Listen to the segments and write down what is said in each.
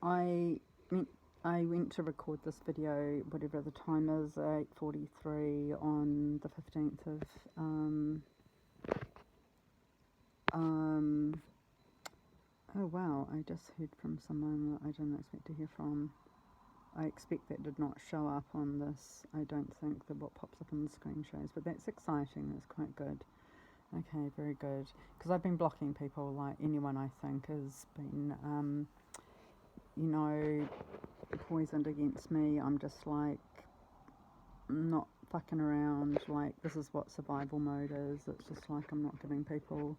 I went to record this video, whatever the time is, 8:43 on the 15th of oh wow, I just heard from someone that I didn't expect to hear from. I expect that did not show up on this. I don't think that what pops up on the screen shows, but that's exciting. That's quite good. Okay, very good. Because I've been blocking people, like anyone I think has been, poisoned against me. I'm just like, not fucking around. Like, this is what survival mode is. It's just like, I'm not giving people,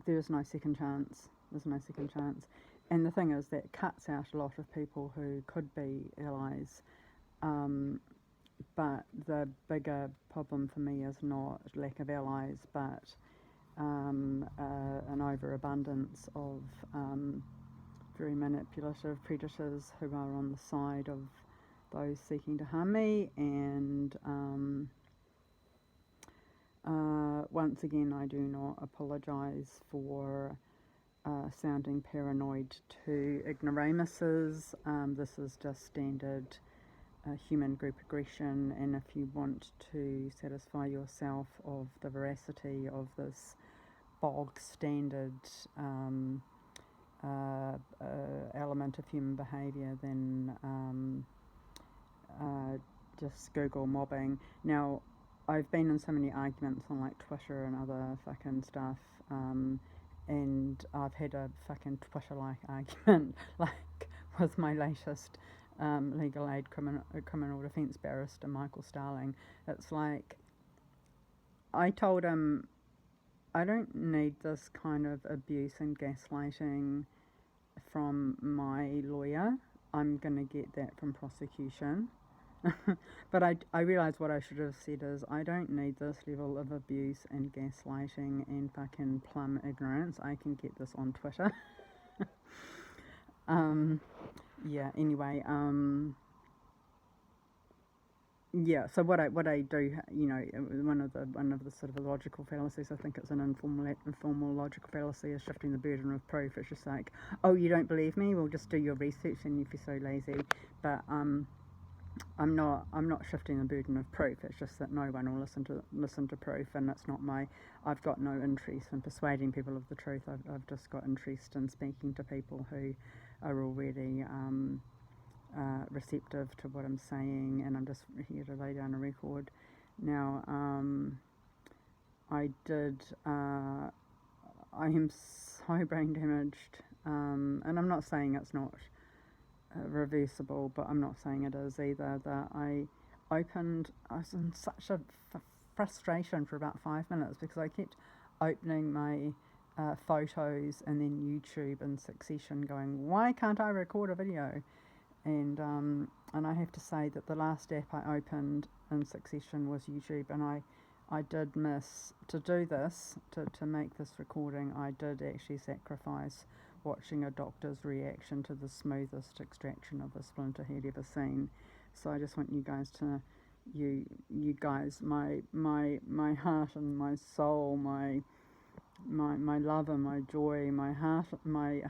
there's no second chance. There's no second chance. And the thing is that it cuts out a lot of people who could be allies. But the bigger problem for me is not lack of allies, but an overabundance of very manipulative predators who are on the side of those seeking to harm me. And once again, I do not apologise for sounding paranoid to ignoramuses. This is just standard human group aggression, and if you want to satisfy yourself of the veracity of this bog standard element of human behaviour, then just Google mobbing. Now, I've been in so many arguments on like Twitter and other fucking stuff, and I've had a fucking Twitter-like argument, like with my latest legal aid criminal defence barrister, Michael Starling. It's like, I told him, I don't need this kind of abuse and gaslighting from my lawyer. I'm going to get that from prosecution. But I realised what I should have said is, I don't need this level of abuse and gaslighting and fucking plum ignorance. I can get this on Twitter. Yeah, anyway, yeah, so what I do, one of the sort of logical fallacies, I think it's an informal logical fallacy, is shifting the burden of proof. It's just like, oh, you don't believe me? Well, just do your research, and if you're so lazy. But I'm not shifting the burden of proof. It's just that no one will listen to proof, and that's not I've got no interest in persuading people of the truth. I've just got interest in speaking to people who are already receptive to what I'm saying, and I'm just here to lay down a record. Now, I am so brain damaged, and I'm not saying it's not reversible, but I'm not saying it is either, that I was in such a frustration for about 5 minutes because I kept opening my photos and then YouTube in succession, going, why can't I record a video? And I have to say that the last app I opened in succession was YouTube, and I did miss, to do this, to make this recording, I did actually sacrifice watching a doctor's reaction to the smoothest extraction of a splinter he'd ever seen. So I just want you guys to, you guys, my heart and my soul, my love and my joy, my heart, my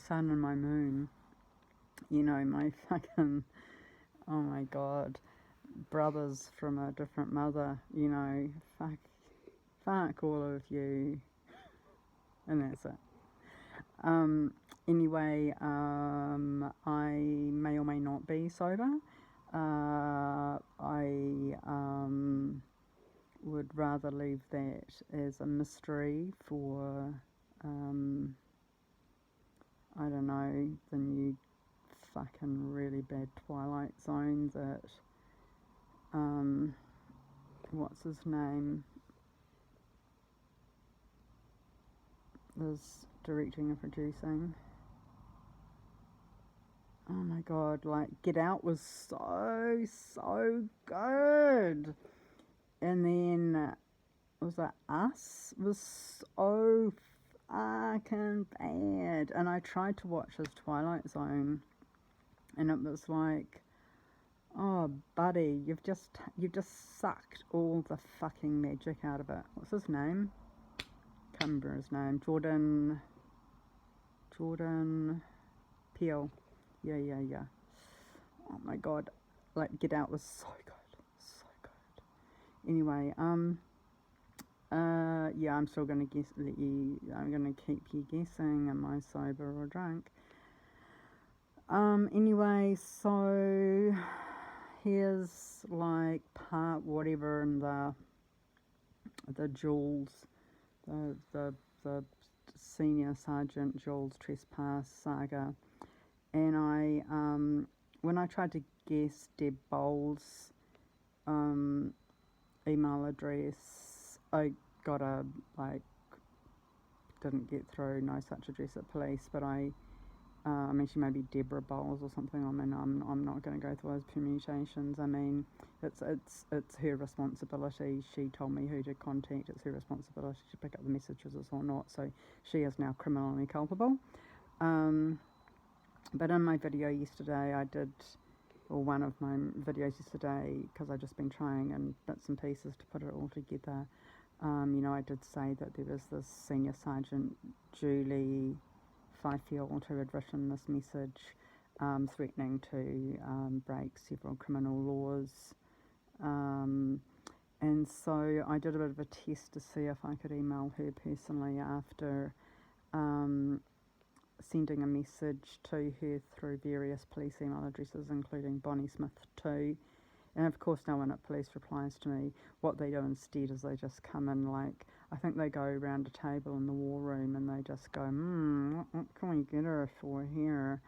sun and my moon, my fucking, oh my god, brothers from a different mother, fuck all of you, and that's it. Anyway, I may or may not be sober. I would rather leave that as a mystery for, I don't know, the new fucking really bad Twilight Zone that, what's his name, is directing and producing. Oh my god, like, Get Out was so good. And then, was that Us? Was so fucking bad. And I tried to watch his Twilight Zone, and it was like, oh buddy, you've just sucked all the fucking magic out of it. What's his name? Can't remember his name. Jordan Jordan Peele. Yeah. Oh my god, like Get Out was so good. Anyway, yeah, I'm still gonna I'm gonna keep you guessing, am I sober or drunk? Anyway, so here's like part whatever in the Jules, the Senior Sergeant Jules trespass saga, and when I tried to guess Deb Bowles' email address, I got didn't get through, no such address at police, but I mean, she may be Deborah Bowles or something. I mean, I'm not going to go through those permutations. I mean, it's her responsibility. She told me who to contact. It's her responsibility to pick up the messages or not. So she is now criminally culpable. But in my video yesterday, one of my videos yesterday, because I've just been trying in bits and pieces to put it all together, I did say that there was this Senior Sergeant Julie FIFIELD who had written this message threatening to break several criminal laws. And so I did a bit of a test to see if I could email her personally after sending a message to her through various police email addresses, including Bonnie Smith too. And of course no one at police replies to me. What they do instead is they just come in, like, I think they go around a table in the war room and they just go, what can we get her for here?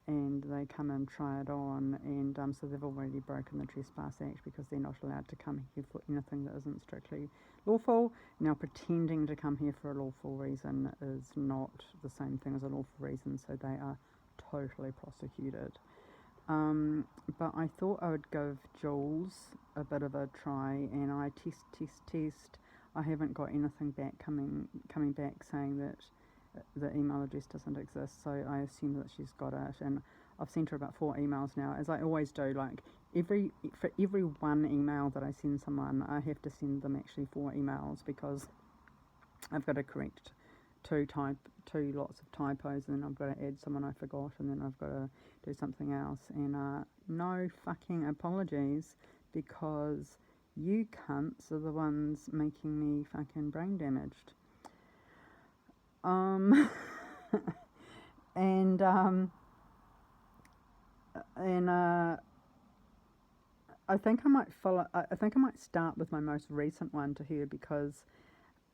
And they come and try it on, and so they've already broken the Trespass Act because they're not allowed to come here for anything that isn't strictly lawful. Now, pretending to come here for a lawful reason is not the same thing as a lawful reason, so they are totally prosecuted. But I thought I would give Jules a bit of a try, and I test. I haven't got anything back coming back saying that the email address doesn't exist, so I assume that she's got it, and I've sent her about 4 emails now, as I always do. Like for every one email that I send someone, I have to send them actually 4 emails, because I've got to correct two lots of typos, and then I've got to add someone I forgot, and then I've got to do something else, and no fucking apologies, because you cunts are the ones making me fucking brain damaged. And I think I might start with my most recent one to her, because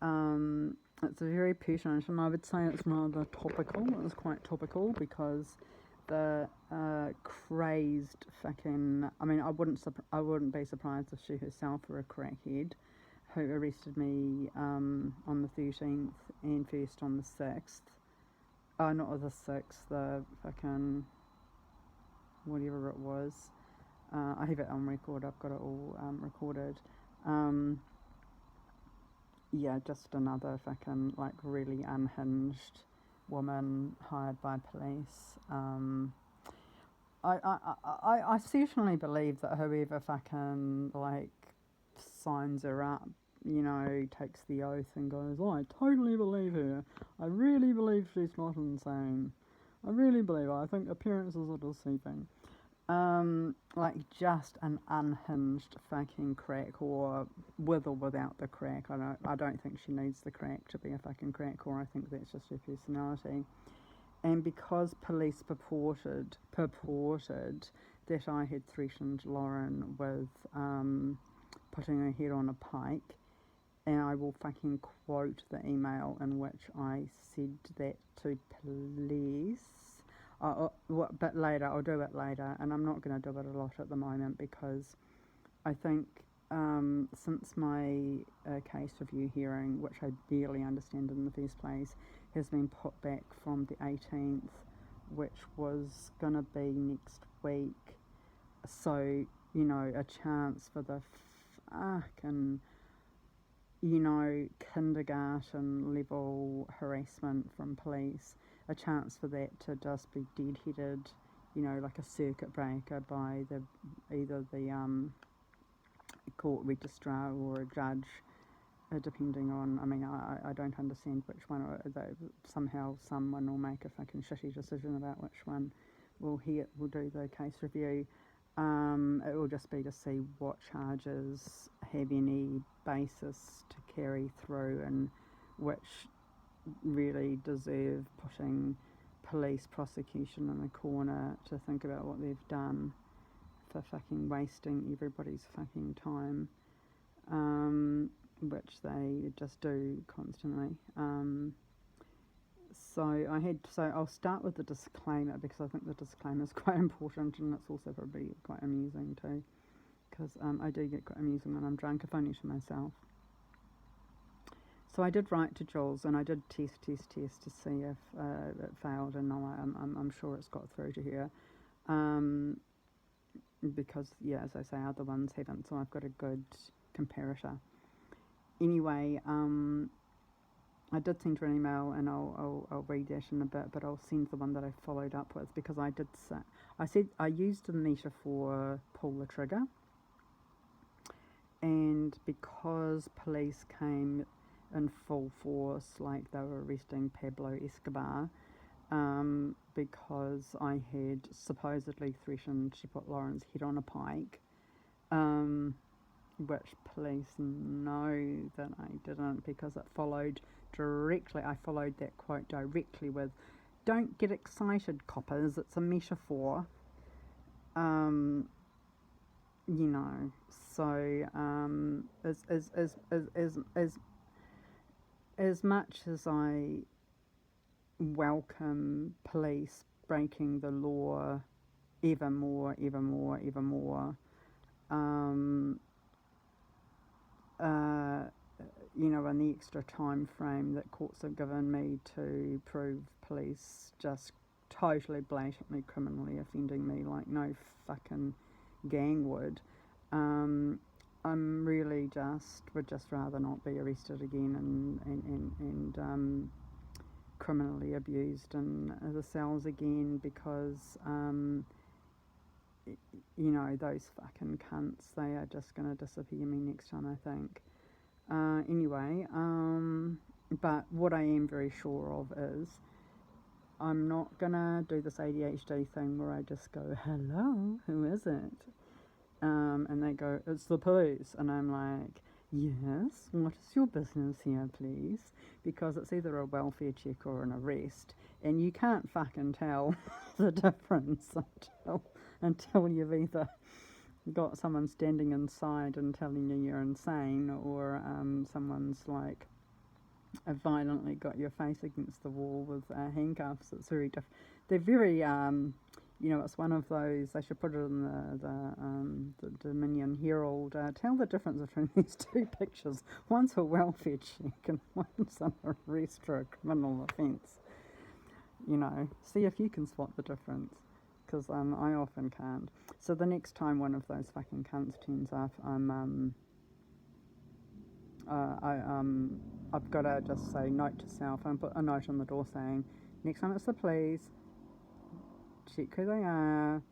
it's very pertinent, and I would say it's rather topical. It was quite topical, because the crazed fucking, I mean, I wouldn't be surprised if she herself were a crackhead, who arrested me on the 13th and first on the 6th. Not the 6th, the fucking whatever it was. I have it on record, I've got it all recorded. Yeah, just another fucking, like, really unhinged woman hired by police. I certainly believe that whoever fucking, like, signs her up, takes the oath and goes, I totally believe her. I really believe she's not insane. I really believe her. I think appearances are deceiving. Like, just an unhinged fucking crack whore, with or without the crack. I don't think she needs the crack to be a fucking crack whore. I think that's just her personality. And because police purported that I had threatened Lauren with putting her head on a pike, and I will fucking quote the email in which I said that to police. But later, I'll do it later, and I'm not going to do it a lot at the moment, because I think since my case review hearing, which I barely understand in the first place, has been put back from the 18th, which was going to be next week, so, a chance for the fucking, kindergarten level harassment from police, a chance for that to just be deadheaded, like a circuit breaker by either the court registrar or a judge, depending on, I mean, I don't understand which one, or somehow someone will make a fucking shitty decision about which one will do the case review. It will just be to see what charges have any basis to carry through and which really deserve putting police prosecution in a corner to think about what they've done for fucking wasting everybody's fucking time, which they just do constantly. So I'll start with the disclaimer, because I think the disclaimer is quite important, and it's also probably quite amusing too, because I do get quite amusing when I'm drunk, if only to myself. So I did write to Jules, and I did test to see if it failed, and I'm sure it's got through to her, because, yeah, as I say, other ones haven't, so I've got a good comparator. Anyway, I did send her an email, and I'll read that in a bit, but I'll send the one that I followed up with, because I said I used the metaphor pull the trigger, and because police came in full force, like they were arresting Pablo Escobar, because I had supposedly threatened to put Lauren's head on a pike, which police know that I didn't, because it followed directly. I followed that quote directly with, "Don't get excited, coppers, it's a metaphor." You know, so as much as I welcome police breaking the law ever more, you know, and the extra time frame that courts have given me to prove police just totally blatantly criminally offending me like no fucking gang would, I'm really would just rather not be arrested again and criminally abused in the cells again, because you know, those fucking cunts, they are just going to disappear me next time, I think. Anyway, but what I am very sure of is I'm not going to do this ADHD thing where I just go, "Hello, who is it?" And they go, "It's the police." And I'm like, "Yes, what is your business here, please?" Because it's either a welfare check or an arrest, and you can't fucking tell the difference until you've either got someone standing inside and telling you you're insane, or someone's like violently got your face against the wall with handcuffs. It's very they're very you know, it's one of those, they should put it in the Dominion Herald, tell the difference between these two pictures. One's a welfare check and one's an arrest for a criminal offence. You know, see if you can spot the difference, because I often can't. So the next time one of those fucking cunts turns up, I've got to just say, note to self, and put a note on the door saying, next time it's the police, check who they are,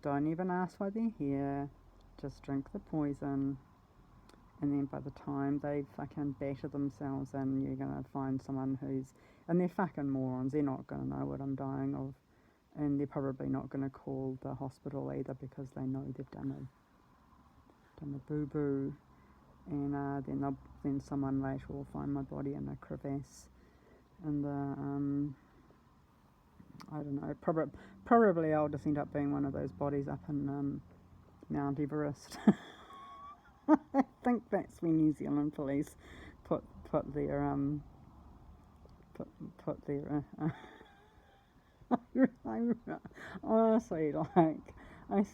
don't even ask why they're here, just drink the poison, and then by the time they fucking batter themselves in, you're going to find someone and they're fucking morons, they're not going to know what I'm dying of, and they're probably not going to call the hospital either, because they know they've done a boo-boo, and then someone later will find my body in a crevasse in the I don't know, probably I'll just end up being one of those bodies up in Mount Everest. I think that's when New Zealand police put their honestly,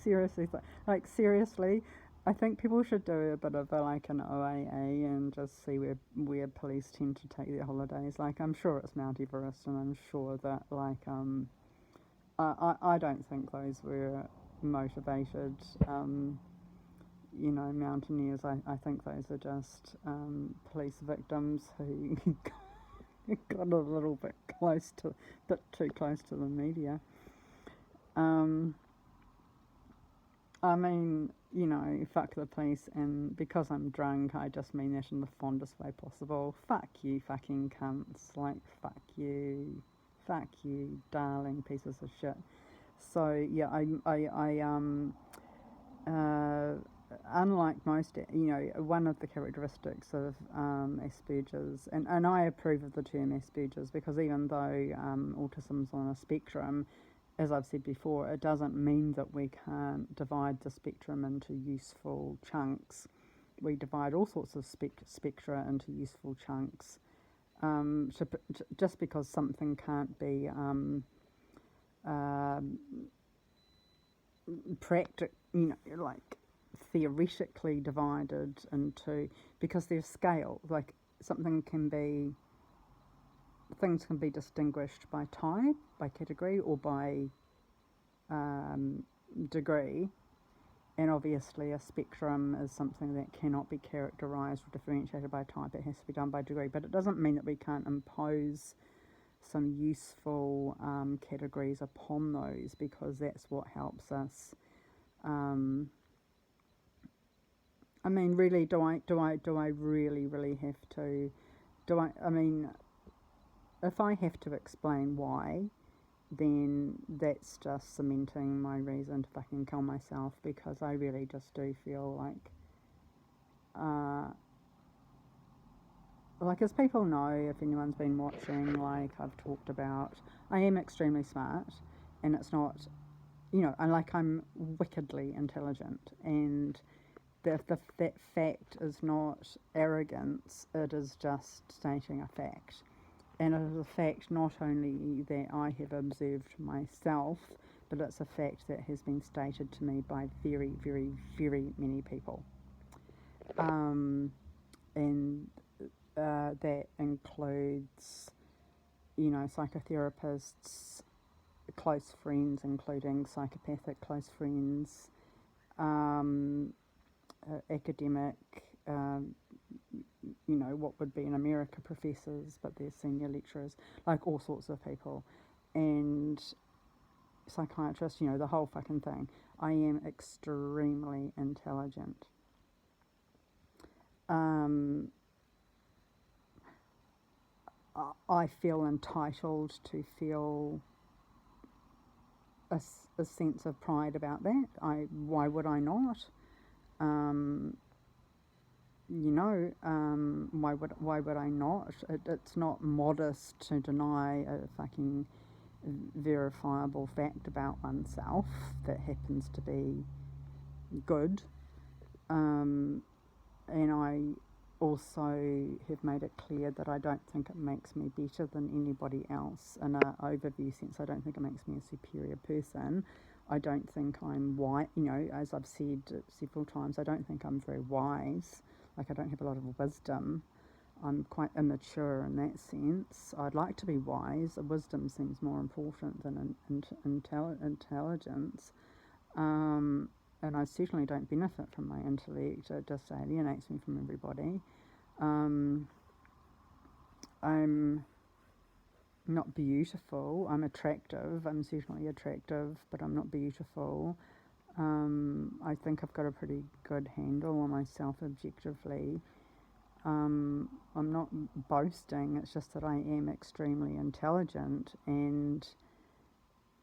seriously, I think people should do a bit of an OAA and just see where police tend to take their holidays. Like, I'm sure it's Mount Everest, and I'm sure that I don't think those were motivated you know, mountaineers. I think those are just police victims who got a little bit too close to the media. I mean, fuck the police, and because I'm drunk, I just mean that in the fondest way possible. Fuck you, fucking cunts. Like, fuck you, darling pieces of shit. So yeah, uh, unlike most, one of the characteristics of Asperger's, and I approve of the term Asperger's because even though autism's on a spectrum, as I've said before, it doesn't mean that we can't divide the spectrum into useful chunks. We divide all sorts of spectra into useful chunks. So just because something can't be um, like theoretically divided into, because there's scale, like something can be, things can be distinguished by type, by category, or by degree. And obviously, a spectrum is something that cannot be characterised or differentiated by type. It has to be done by degree. But it doesn't mean that we can't impose some useful categories upon those, because that's what helps us. I mean, really, do I really have to? I mean, if I have to explain why, then that's just cementing my reason to fucking kill myself, because I really just do feel like as people know, if anyone's been watching, like I've talked about, I am extremely smart, and it's not, I'm wickedly intelligent, and that fact is not arrogance, it is just stating a fact. And it is a fact not only that I have observed myself, but it's a fact that has been stated to me by very, very, very many people. And that includes, psychotherapists, close friends, including psychopathic close friends, academic, what would be in America professors, but they're senior lecturers, like all sorts of people, and psychiatrists, the whole fucking thing. I am extremely intelligent. I feel entitled to feel a sense of pride about that. Why would I not? Why would I not? It's not modest to deny a fucking verifiable fact about oneself that happens to be good. And I also have made it clear that I don't think it makes me better than anybody else. In an overview sense, I don't think it makes me a superior person. I don't think I'm wise, as I've said several times, I don't think I'm very wise. Like, I don't have a lot of wisdom. I'm quite immature in that sense. I'd like to be wise. Wisdom seems more important than intelligence. And I certainly don't benefit from my intellect. It just alienates me from everybody. I'm not beautiful. I'm attractive. I'm certainly attractive, but I'm not beautiful. I think I've got a pretty good handle on myself objectively. I'm not boasting, it's just that I am extremely intelligent, and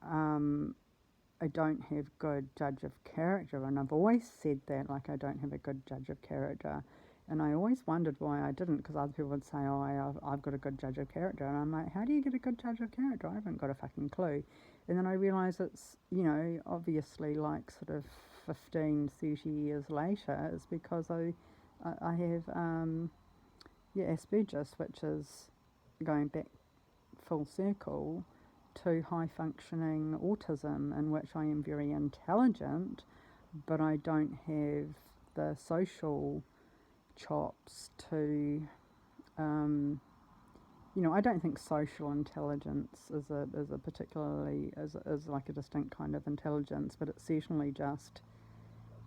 I don't have good judge of character, and I've always said that, like, I don't have a good judge of character, and I always wondered why I didn't, because other people would say, I've got a good judge of character, and I'm like, how do you get a good judge of character? I haven't got a fucking clue. And then I realise it's, obviously, like, sort of 15, 30 years later, it's because I have, Asperger's, which is going back full circle to high functioning autism, in which I am very intelligent, but I don't have the social chops to, I don't think social intelligence is a particularly is like a distinct kind of intelligence, but it's certainly just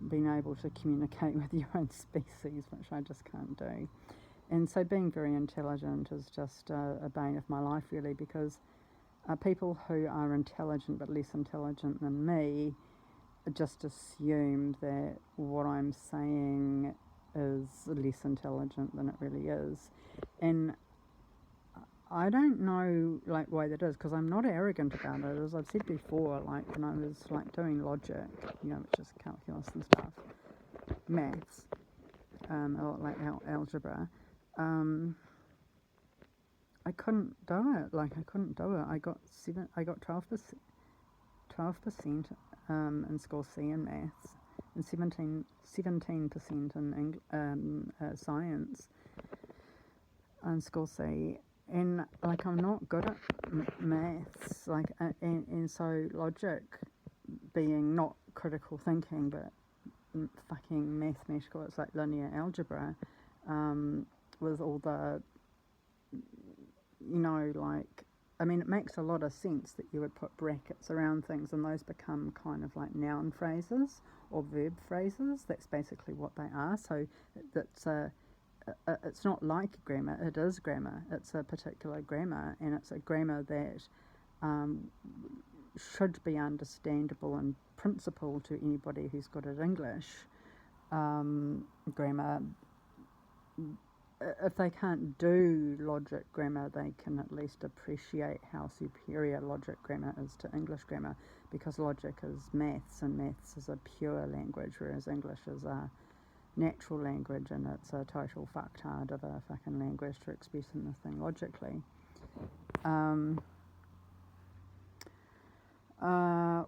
being able to communicate with your own species, which I just can't do. And so being very intelligent is just a bane of my life, really, because people who are intelligent but less intelligent than me just assume that what I'm saying is less intelligent than it really is. And I don't know like why that is, because I'm not arrogant about it. As I've said before, like when I was like doing logic, which is calculus and stuff, maths, like algebra, I couldn't do it. Like I couldn't do it. I got 12% in school C in maths, and 17% in science in school C. And like I'm not good at maths, like and so logic being not critical thinking but fucking mathematical, it's like linear algebra, with all the like, I mean, it makes a lot of sense that you would put brackets around things and those become kind of like noun phrases or verb phrases. That's basically what they are. So it's not like grammar, it is grammar. It's a particular grammar, and it's a grammar that should be understandable in principle to anybody who's good at English. Grammar, if they can't do logic grammar, they can at least appreciate how superior logic grammar is to English grammar, because logic is maths, and maths is a pure language, whereas English is a natural language, and it's a total fucktard of a fucking language to express anything logically.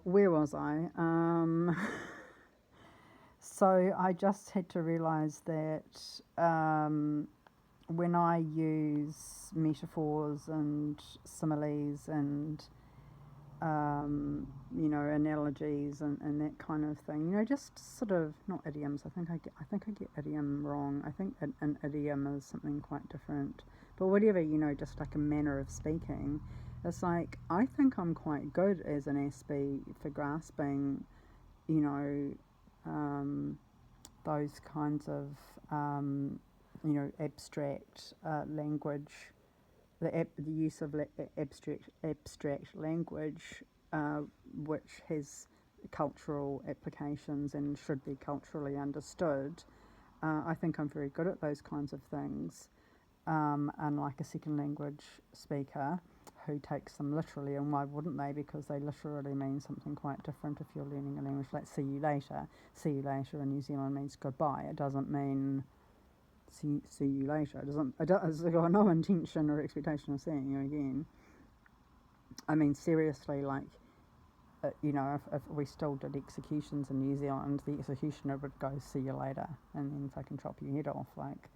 Where was I? So I just had to realise that when I use metaphors and similes and analogies and that kind of thing, just sort of not idioms. I think I get idiom wrong. I think an idiom is something quite different. But whatever, just like a manner of speaking. It's like I think I'm quite good as an SB for grasping, those kinds of abstract language, the use of abstract language, which has cultural applications and should be culturally understood. I think I'm very good at those kinds of things, unlike a second language speaker who takes them literally. And why wouldn't they? Because they literally mean something quite different. If you're learning a language like see you later in New Zealand means goodbye. It doesn't mean see you later. It's got no intention or expectation of seeing you again. I mean, seriously, like, if we still did executions in New Zealand, the executioner would go, see you later, and then fucking chop your head off, like,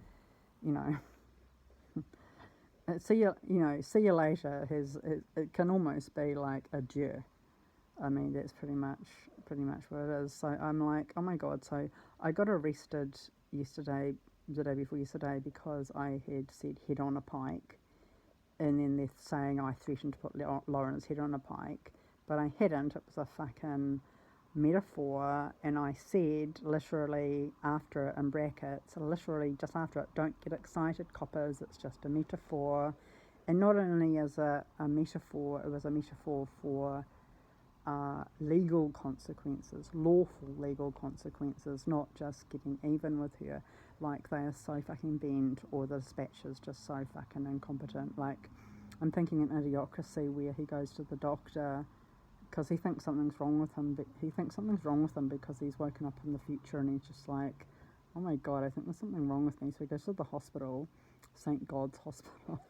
see you later it can almost be like adieu. I mean, that's pretty much what it is. So I'm like, oh my God, so I got arrested the day before yesterday, because I had said head on a pike, and then they're saying I threatened to put Lauren's head on a pike, but I hadn't. It was a fucking metaphor, and I said literally after it in brackets, literally just after it, don't get excited, coppers, it's just a metaphor. And not only is it a metaphor, it was a metaphor for legal consequences, lawful legal consequences, not just getting even with her. Like, they are so fucking bent, or the dispatch is just so fucking incompetent. Like, I'm thinking an Idiocracy where he goes to the doctor because he thinks something's wrong with him, but he thinks something's wrong with him because he's woken up in the future, and he's just like, oh my God, I think there's something wrong with me. So he goes to the hospital, St. God's Hospital,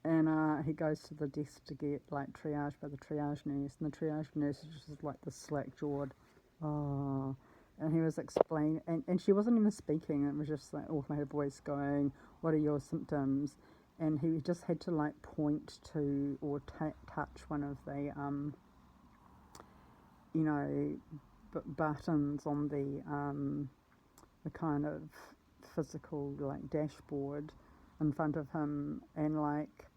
and he goes to the desk to get like triaged by the triage nurse, and the triage nurse is just like this slack-jawed, oh, and he was explaining, and she wasn't even speaking, it was just like automated voice going, what are your symptoms? And he just had to like point to or touch one of the buttons on the kind of physical like dashboard in front of him, and like,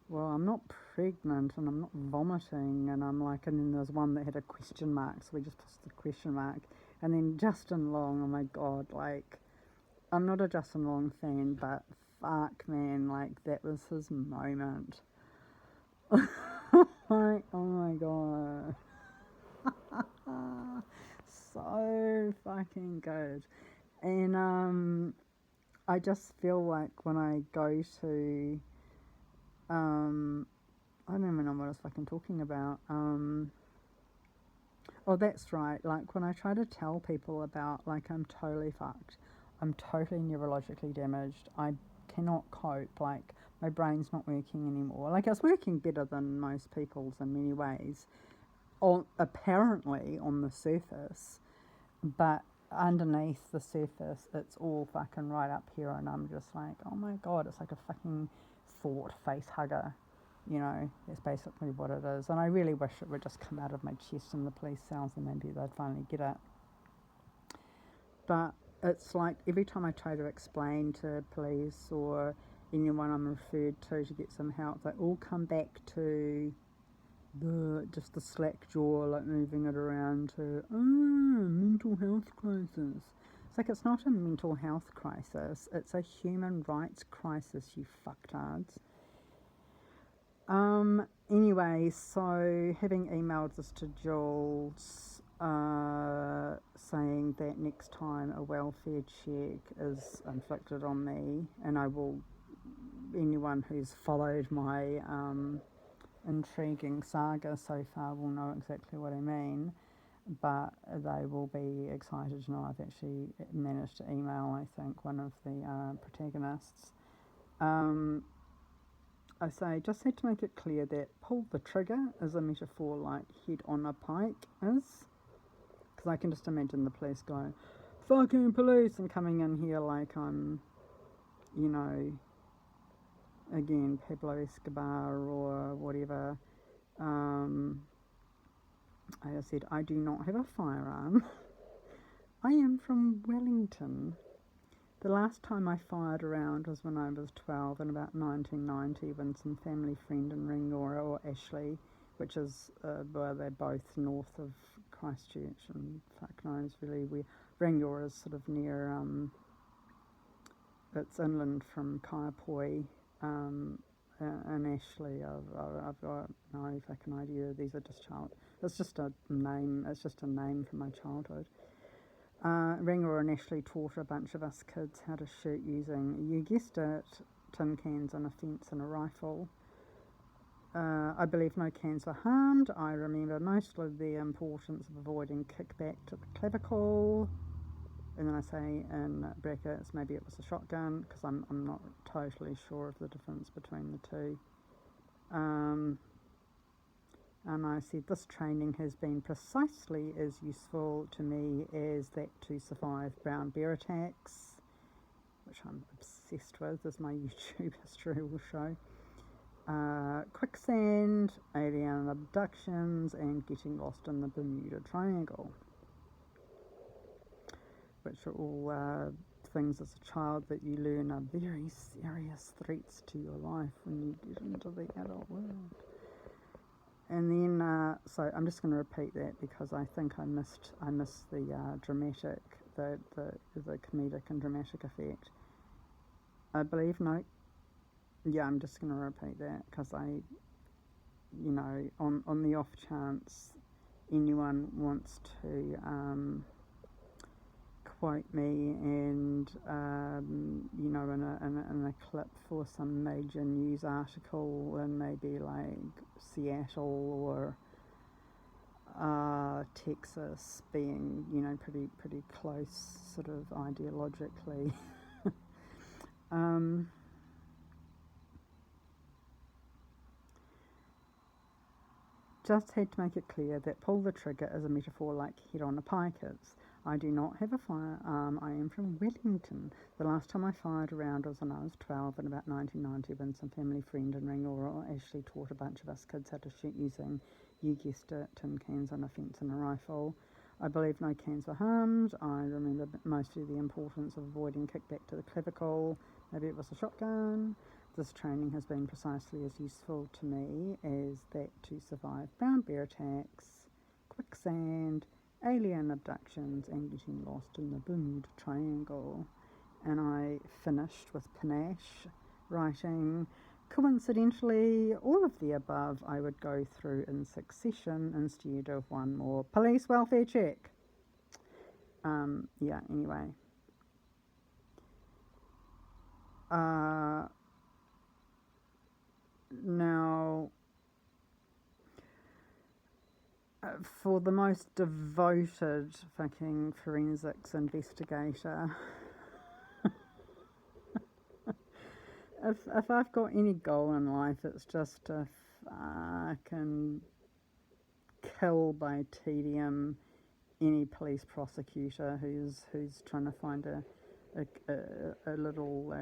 well, I'm not pregnant and I'm not vomiting, and I'm like, and then there's one that had a question mark, so we just pushed the question mark. And then Justin Long, oh my God, like, I'm not a Justin Long fan, but fuck, man, like, that was his moment. Like, oh my God. so fucking good. And I just feel like when I go to, I don't even know what I was fucking talking about. Oh, that's right. Like when I try to tell people about, like, I'm totally fucked, I'm totally neurologically damaged, I cannot cope, like, my brain's not working anymore. Like, it's working better than most people's in many ways, apparently on the surface, but underneath the surface, it's all fucking right up here, and I'm just like, oh my god, it's like a fucking thought face hugger. You know, that's basically what it is. And I really wish it would just come out of my chest in the police cells and maybe they'd finally get it. But it's like every time I try to explain to police or anyone I'm referred to get some help, they all come back to just the slack jaw, like moving it around to, mental health crisis. It's like, it's not a mental health crisis, it's a human rights crisis, you fucktards. Anyway, so having emailed this to Jules, saying that next time a welfare check is inflicted on me, and anyone who's followed my intriguing saga so far will know exactly what I mean, but they will be excited to know I've actually managed to email, I think, one of the protagonists. I say, just had to make it clear that pull the trigger is a metaphor like head on a pike is. Because I can just imagine the police going, fucking police, and coming in here like I'm, you know, again, Pablo Escobar or whatever. I said, I do not have a firearm. I am from Wellington. The last time I fired a round was when I was 12 in about 1990, when some family friend in Ringora, or Ashley, which is where they're both north of Christchurch, and fuck knows really where. Ringora is sort of near, it's inland from Kaiapoi, and Ashley, I've got no fucking idea. These are just it's just a name from my childhood. Ringor and Ashley taught a bunch of us kids how to shoot using, you guessed it, tin cans and a fence and a rifle. I believe no cans were harmed. I remember mostly the importance of avoiding kickback to the clavicle. And then I say in brackets, maybe it was a shotgun, because I'm not totally sure of the difference between the two. And I said, this training has been precisely as useful to me as that to survive brown bear attacks, which I'm obsessed with, as my YouTube history will show. Quicksand, alien abductions, and getting lost in the Bermuda Triangle, which are all things as a child that you learn are very serious threats to your life when you get into the adult world. And then, so I'm just going to repeat that because I think I missed the dramatic, the comedic and dramatic effect. I believe I'm just going to repeat that because you know, on the off chance anyone wants to quote me and you know, in a clip for some major news article in maybe like Seattle or Texas, being, you know, pretty close sort of ideologically. Just had to make it clear that pull the trigger is a metaphor like head on a pike is. I do not have a firearm. I am from Wellington. The last time I fired a round was when I was 12 in about 1990, when some family friend in Ringora actually taught a bunch of us kids how to shoot using, you guessed it, tin cans on a fence and a rifle. I believe no cans were harmed. I remember mostly the importance of avoiding kickback to the clavicle. Maybe it was a shotgun. This training has been precisely as useful to me as that to survive brown bear attacks, quicksand, alien abductions, and getting lost in the Bermuda Triangle. And I finished with panache, writing, coincidentally, all of the above I would go through in succession instead of one more police welfare check. Yeah, anyway. Now, for the most devoted fucking forensics investigator, if I've got any goal in life, it's just to fucking kill by tedium any police prosecutor who's trying to find a little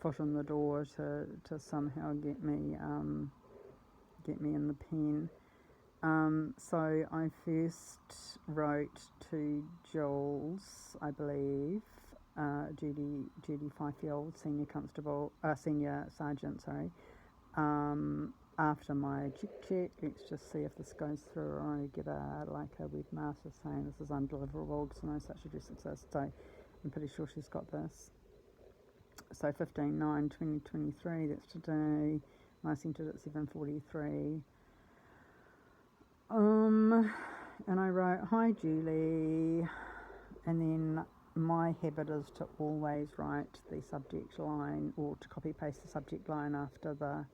foot in the door to somehow get me in the pen. So I first wrote to Jules, I believe, Julie FIFIELD, Senior Sergeant, sorry. After my check, let's just see if this goes through, or I get a webmaster saying this is undeliverable because no such address exists. So I'm pretty sure she's got this. So 15/9/2023, that's today. I sent it at 7:43. And I wrote, "Hi Julie," and then my habit is to always write the subject line, or to copy paste the subject line after the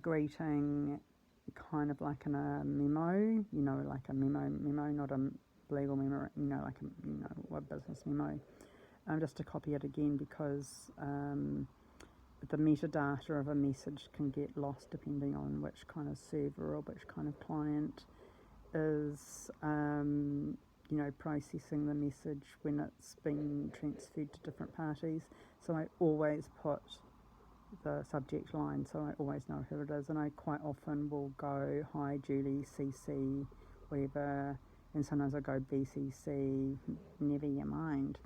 greeting, kind of like in a memo, like a memo, not a legal memo, like a business memo, just to copy it again, because the metadata of a message can get lost depending on which kind of server or which kind of client is processing the message when it's been transferred to different parties. So I always put the subject line, so I always know who it is, and I quite often will go, "Hi Julie, CC, whatever," and sometimes I go BCC, never you mind,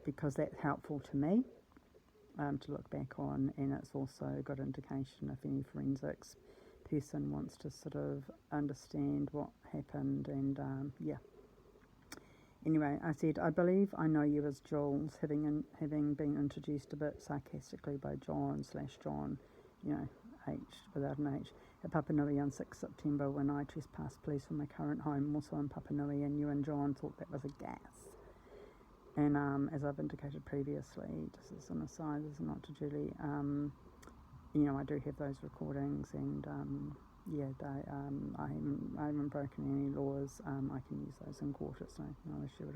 because that's helpful to me to look back on, and it's also a good indication if any forensics person wants to sort of understand what happened. And yeah. Anyway, I said, "I believe I know you as Jules, having been introduced a bit sarcastically by John, H without an H, at Papanui on 6 September when I trespassed police from my current home, also in Papanui, and you and John thought that was a gas. And as I've indicated previously, just as an aside, this is not to Julie, I do have those recordings, and I haven't broken any laws. I can use those in court. It's no issue at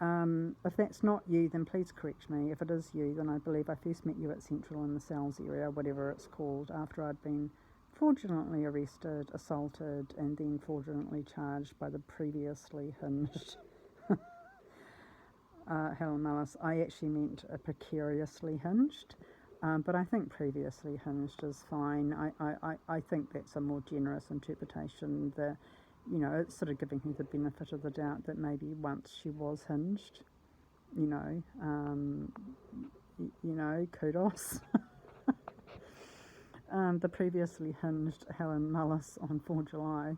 all. If that's not you, then please correct me. If it is you, then I believe I first met you at Central in the Cells area, whatever it's called, after I'd been fraudulently arrested, assaulted, and then fraudulently charged by the previously hinged Helen Mullis. I actually meant precariously hinged. But I think previously hinged is fine. I think that's a more generous interpretation. It's sort of giving her the benefit of the doubt that maybe once she was hinged. Kudos. The previously hinged Helen Mullis on 4 July.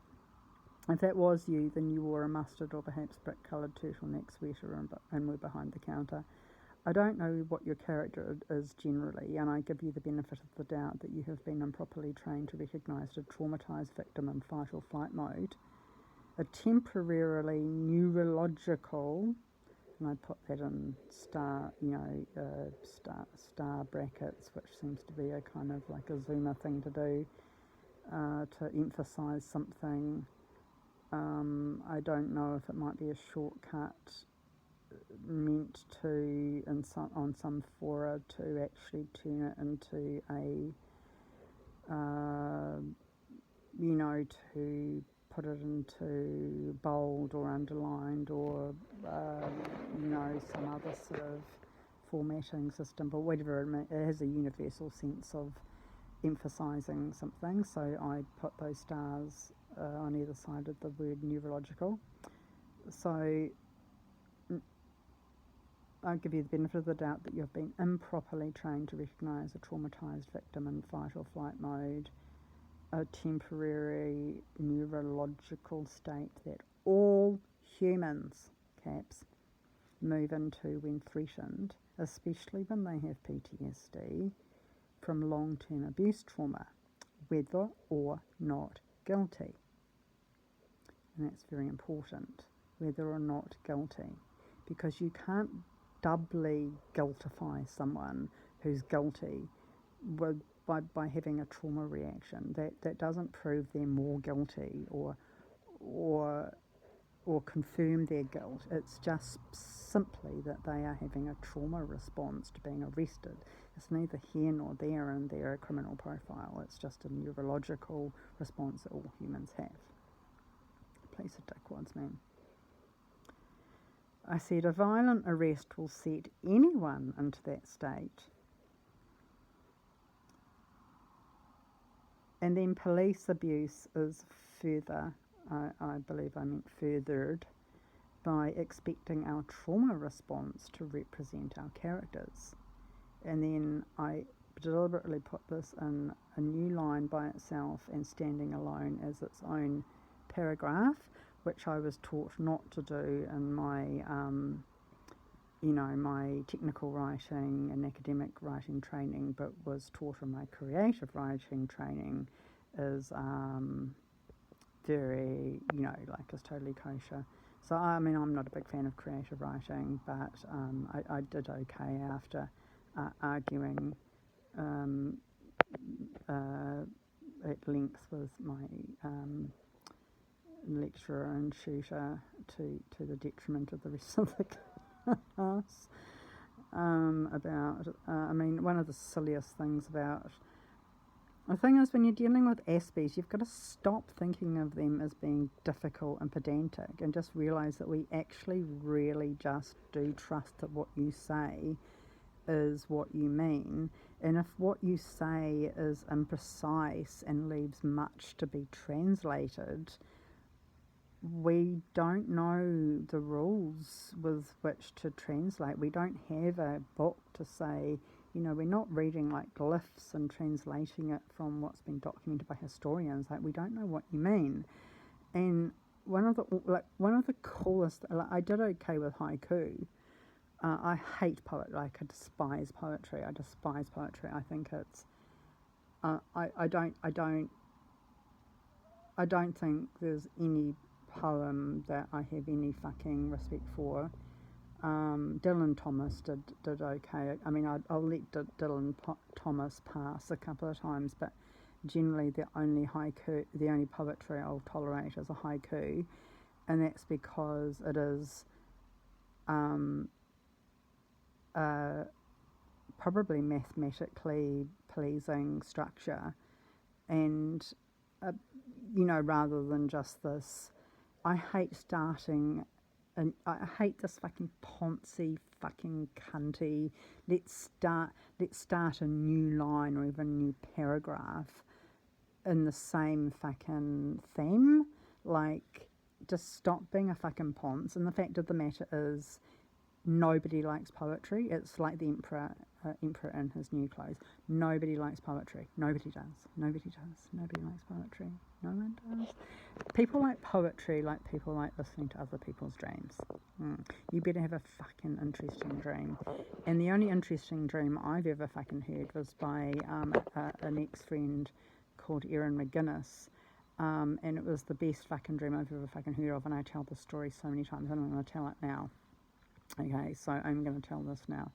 If that was you, then you wore a mustard or perhaps brick-coloured turtleneck sweater and were behind the counter. I don't know what your character is generally, and I give you the benefit of the doubt that you have been improperly trained to recognise a traumatised victim in fight or flight mode, a temporarily neurological, and I put that in star brackets, which seems to be a kind of like a Zoomer thing to do, to emphasise something. I don't know if it might be a shortcut meant to, on some fora, to actually turn it into a, to put it into bold or underlined or, some other sort of formatting system, but whatever it has a universal sense of emphasising something, so I put those stars on either side of the word neurological. So I'll give you the benefit of the doubt that you've been improperly trained to recognise a traumatised victim in fight or flight mode, a temporary neurological state that all humans, caps, move into when threatened, especially when they have PTSD from long-term abuse trauma, whether or not guilty. And that's very important. whether or not guilty, because you can't doubly guiltify someone who's guilty by having a trauma reaction. That doesn't prove they're more guilty or confirm their guilt. It's just simply that they are having a trauma response to being arrested. It's neither here nor there in their criminal profile. It's just a neurological response that all humans have. Piece of dickwads, man. I said a violent arrest will set anyone into that state. And then police abuse is further, I believe I meant furthered, by expecting our trauma response to represent our characters. And then I deliberately put this in a new line by itself and standing alone as its own paragraph, which I was taught not to do in my, my technical writing and academic writing training, but was taught in my creative writing training is very, is totally kosher. So, I'm not a big fan of creative writing, but I did okay after arguing at length with my lecturer and tutor to the detriment of the rest of the class about, one of the silliest things about, the thing is, when you're dealing with Aspies, you've got to stop thinking of them as being difficult and pedantic and just realise that we actually really just do trust that what you say is what you mean. And if what you say is imprecise and leaves much to be translated, we don't know the rules with which to translate. We don't have a book to say, we're not reading like glyphs and translating it from what's been documented by historians. Like, we don't know what you mean. And one of the coolest, I did okay with haiku. I hate poetry. I despise poetry. I think it's, I don't think there's any poem that I have any fucking respect for. Dylan Thomas did okay. I'll let Dylan Thomas pass a couple of times, but generally the only poetry I'll tolerate is a haiku, and that's because it is probably mathematically pleasing structure, and rather than just this. I hate starting, and I hate this fucking poncy, fucking cunty, let's start a new line or even a new paragraph in the same fucking theme. Like, just stop being a fucking ponce. And the fact of the matter is, nobody likes poetry. It's like the emperor in his new clothes. Nobody likes poetry. Nobody does. Nobody likes poetry. No one does. People like poetry like people like listening to other people's dreams. You better have a fucking interesting dream. And the only interesting dream I've ever fucking heard was by an ex-friend called Erin McGuinness. And it was the best fucking dream I've ever fucking heard of. And I tell this story so many times, and I'm going to tell it now. Okay, so I'm going to tell this now.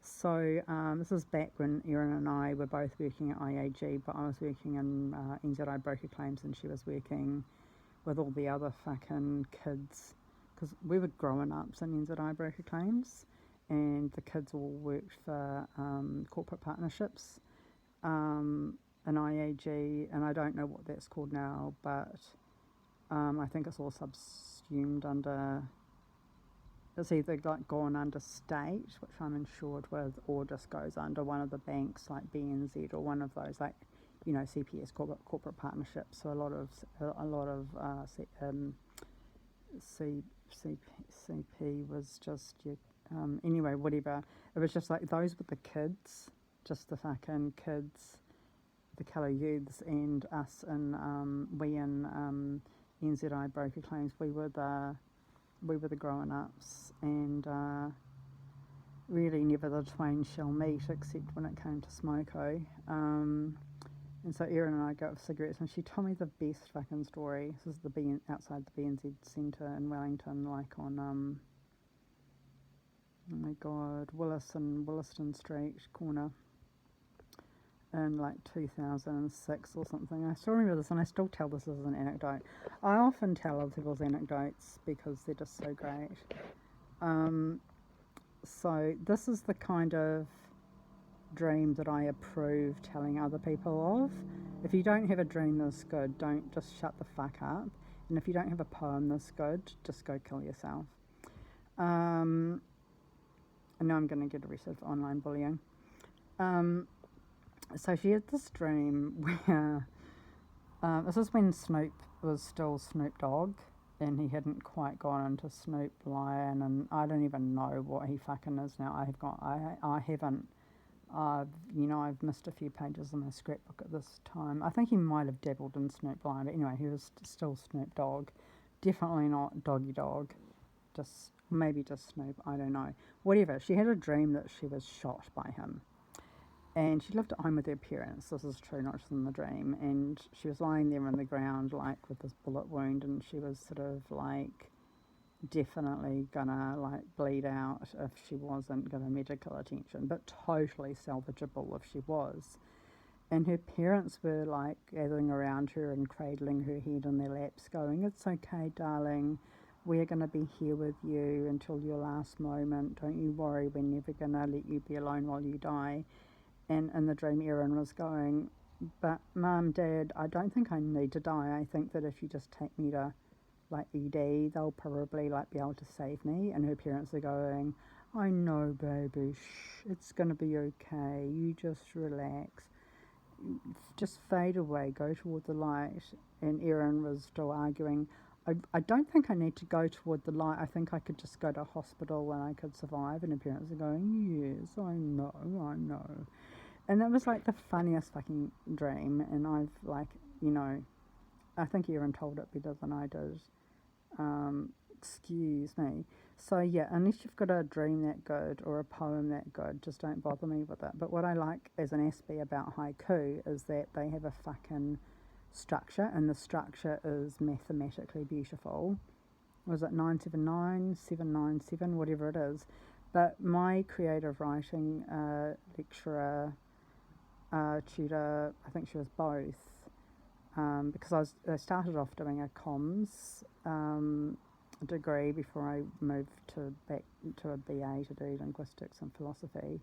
So this is back when Erin and I were both working at IAG, but I was working in NZI Broker Claims and she was working with all the other fucking kids, because we were growing ups in NZI Broker Claims, and the kids all worked for corporate partnerships in IAG, and I don't know what that's called now, but I think it's all subsumed under... It's either like gone under state, which I'm insured with, or just goes under one of the banks like BNZ or one of those, like, CPS corporate partnerships. So a lot of CP was just anyway, whatever. It was just like those were the kids, just the fucking kids, the colour youths, and us, and we in NZI Broker Claims, we were the grown-ups, and really never the twain shall meet, except when it came to smoko. And so Erin and I go out for cigarettes, and she told me the best fucking story. This is outside the BNZ Centre in Wellington, like on oh my god, Williston Street corner in like 2006 or something. I still remember this, and I still tell this as an anecdote. I often tell other people's anecdotes because they're just so great. So this is the kind of dream that I approve telling other people of. If you don't have a dream this good, don't just shut the fuck up. And if you don't have a poem this good, just go kill yourself. I know I'm going to get arrested for online bullying. So she had this dream where this is when Snoop was still Snoop Dogg, and he hadn't quite gone into Snoop Lion, and I don't even know what he fucking is now. I haven't. I've missed a few pages in my scrapbook at this time. I think he might have dabbled in Snoop Lion, but anyway, he was still Snoop Dogg. Definitely not Doggy Dog. Maybe just Snoop. I don't know. Whatever. She had a dream that she was shot by him. And she lived at home with her parents. This is true, not just in the dream. And she was lying there on the ground, like, with this bullet wound, and she was sort of, like, definitely gonna, like, bleed out if she wasn't given medical attention, but totally salvageable if she was. And her parents were, like, gathering around her and cradling her head in their laps, going, "It's okay, darling. We're going to be here with you until your last moment. Don't you worry, we're never going to let you be alone while you die." And in the dream, Erin was going, "But Mum, Dad, I don't think I need to die. I think that if you just take me to, like, ED, they'll probably, like, be able to save me." And her parents are going, "I know, baby, shh, it's going to be okay. You just relax. Just fade away, go toward the light." And Erin was still arguing, I don't think I need to go toward the light. I think I could just go to hospital and I could survive." And her parents are going, "Yes, I know. And that was, like, the funniest fucking dream. And I've, like, I think Erin told it better than I did. Excuse me. So, yeah, unless you've got a dream that good or a poem that good, just don't bother me with it. But what I like as an aspect about haiku is that they have a fucking structure, and the structure is mathematically beautiful. Was it 979, 797, whatever it is? But my creative writing lecturer, tutor, I think she was both, because I started off doing a comms degree before I moved back to a BA to do linguistics and philosophy.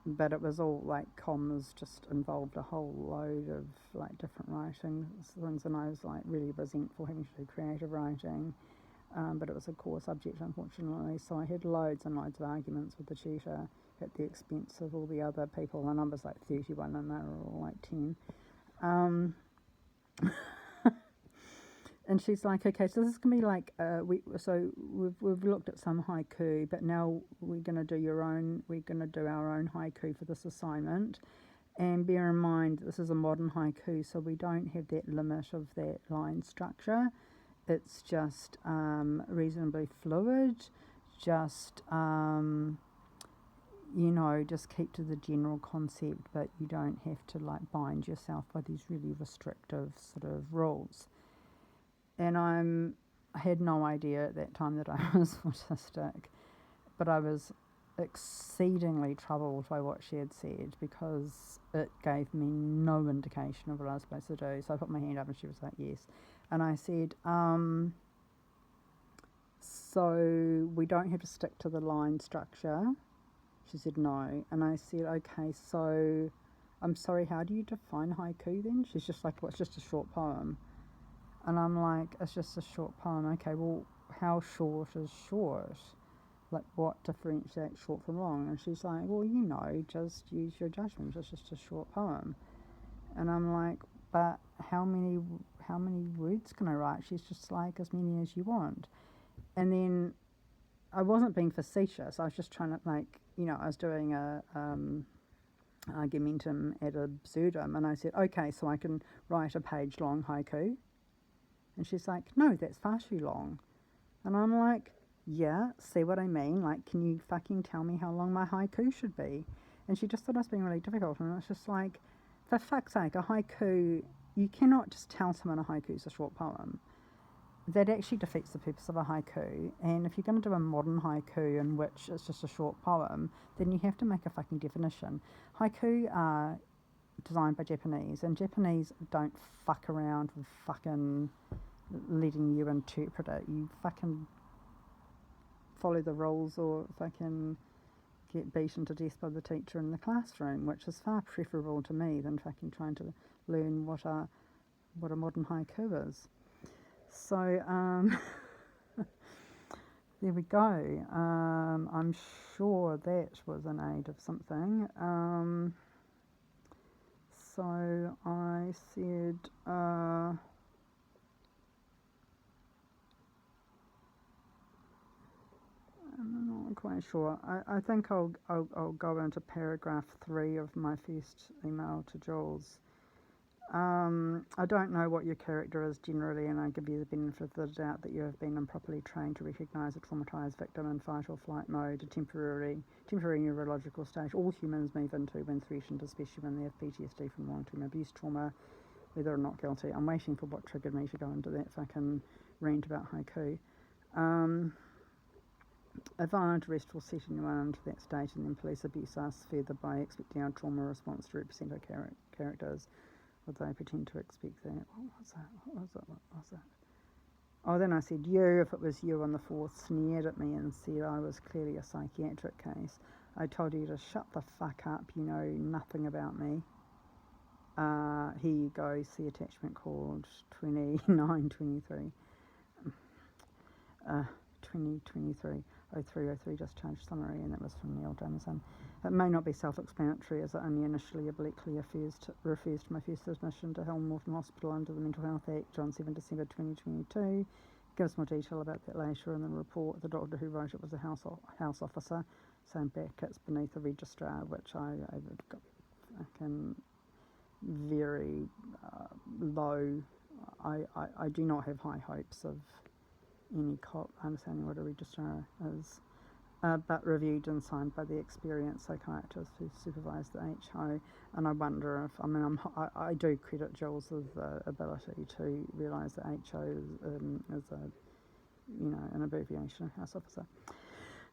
But it was all, like, comms just involved a whole load of, like, different writing things, and I was, like, really resentful having to do creative writing, but it was a core subject, unfortunately, so I had loads and loads of arguments with the tutor at the expense of all the other people. The number's like 31 and they were all like 10. And she's like, "Okay, so this is going to be like, we've looked at some haiku, but now we're going to do our own haiku for this assignment. And bear in mind, this is a modern haiku, so we don't have that limit of that line structure. It's just reasonably fluid, just, just keep to the general concept, but you don't have to, like, bind yourself by these really restrictive sort of rules." And I had no idea at that time that I was autistic, but I was exceedingly troubled by what she had said because it gave me no indication of what I was supposed to do. So I put my hand up and she was like, "Yes." And I said, "So we don't have to stick to the line structure?" She said, "No." And I said, "Okay, so I'm sorry, how do you define haiku then?" She's just like, "Well, it's just a short poem." And I'm like, "It's just a short poem." "Okay, well, how short is short? Like, what differentiates short from long?" And she's like, "Well, just use your judgment. It's just a short poem." And I'm like, "But how many words can I write?" She's just like, "As many as you want." And then I wasn't being facetious. I was just trying to, like, I was doing a argumentum ad absurdum, and I said, "Okay, so I can write a page-long haiku?" And she's like, "No, that's far too long." And I'm like, "Yeah, see what I mean? Like, can you fucking tell me how long my haiku should be?" And she just thought I was being really difficult, and it's just like, for fuck's sake, a haiku, you cannot just tell someone a haiku is a short poem. That actually defeats the purpose of a haiku. And if you're going to do a modern haiku in which it's just a short poem, then you have to make a fucking definition. Haiku are designed by Japanese, and Japanese don't fuck around with fucking letting you interpret it. You fucking follow the rules or fucking get beaten to death by the teacher in the classroom, which is far preferable to me than fucking trying to learn what a modern haiku is. So there we go. I'm sure that was an aid of something. So I said, I'm not quite sure. I think I'll go into paragraph 3 of my first email to Jules. I don't know what your character is generally, and I give you the benefit of the doubt that you have been improperly trained to recognise a traumatised victim in fight or flight mode, a temporary neurological state all humans move into when threatened, especially when they have PTSD from long-term abuse trauma, whether or not guilty. I'm waiting for what triggered me to go into that fucking rant about haiku. A violent arrest will set anyone into that state, and then police abuse us further by expecting our trauma response to represent our characters. Would they pretend to expect that? What was that? Oh, then I said you, if it was you on the 4th, sneered at me and said I was clearly a psychiatric case. I told you to shut the fuck up, you know nothing about me. Here you go, see attachment called 2923. 2023 0303 discharge summary, and that was from Neil Jameson. It may not be self-explanatory as it only initially obliquely refers to my first admission to Hamilton Hospital under the Mental Health Act on 7 December 2022. Gives more detail about that later in the report. The doctor who wrote it was a house officer, so in brackets beneath the registrar, which I got fucking very low. I do not have high hopes of any cop understanding what a registrar is, but reviewed and signed by the experienced psychiatrist who supervised the HO. And I wonder if, I do credit Jules' ability to realise that HO is an abbreviation of house officer.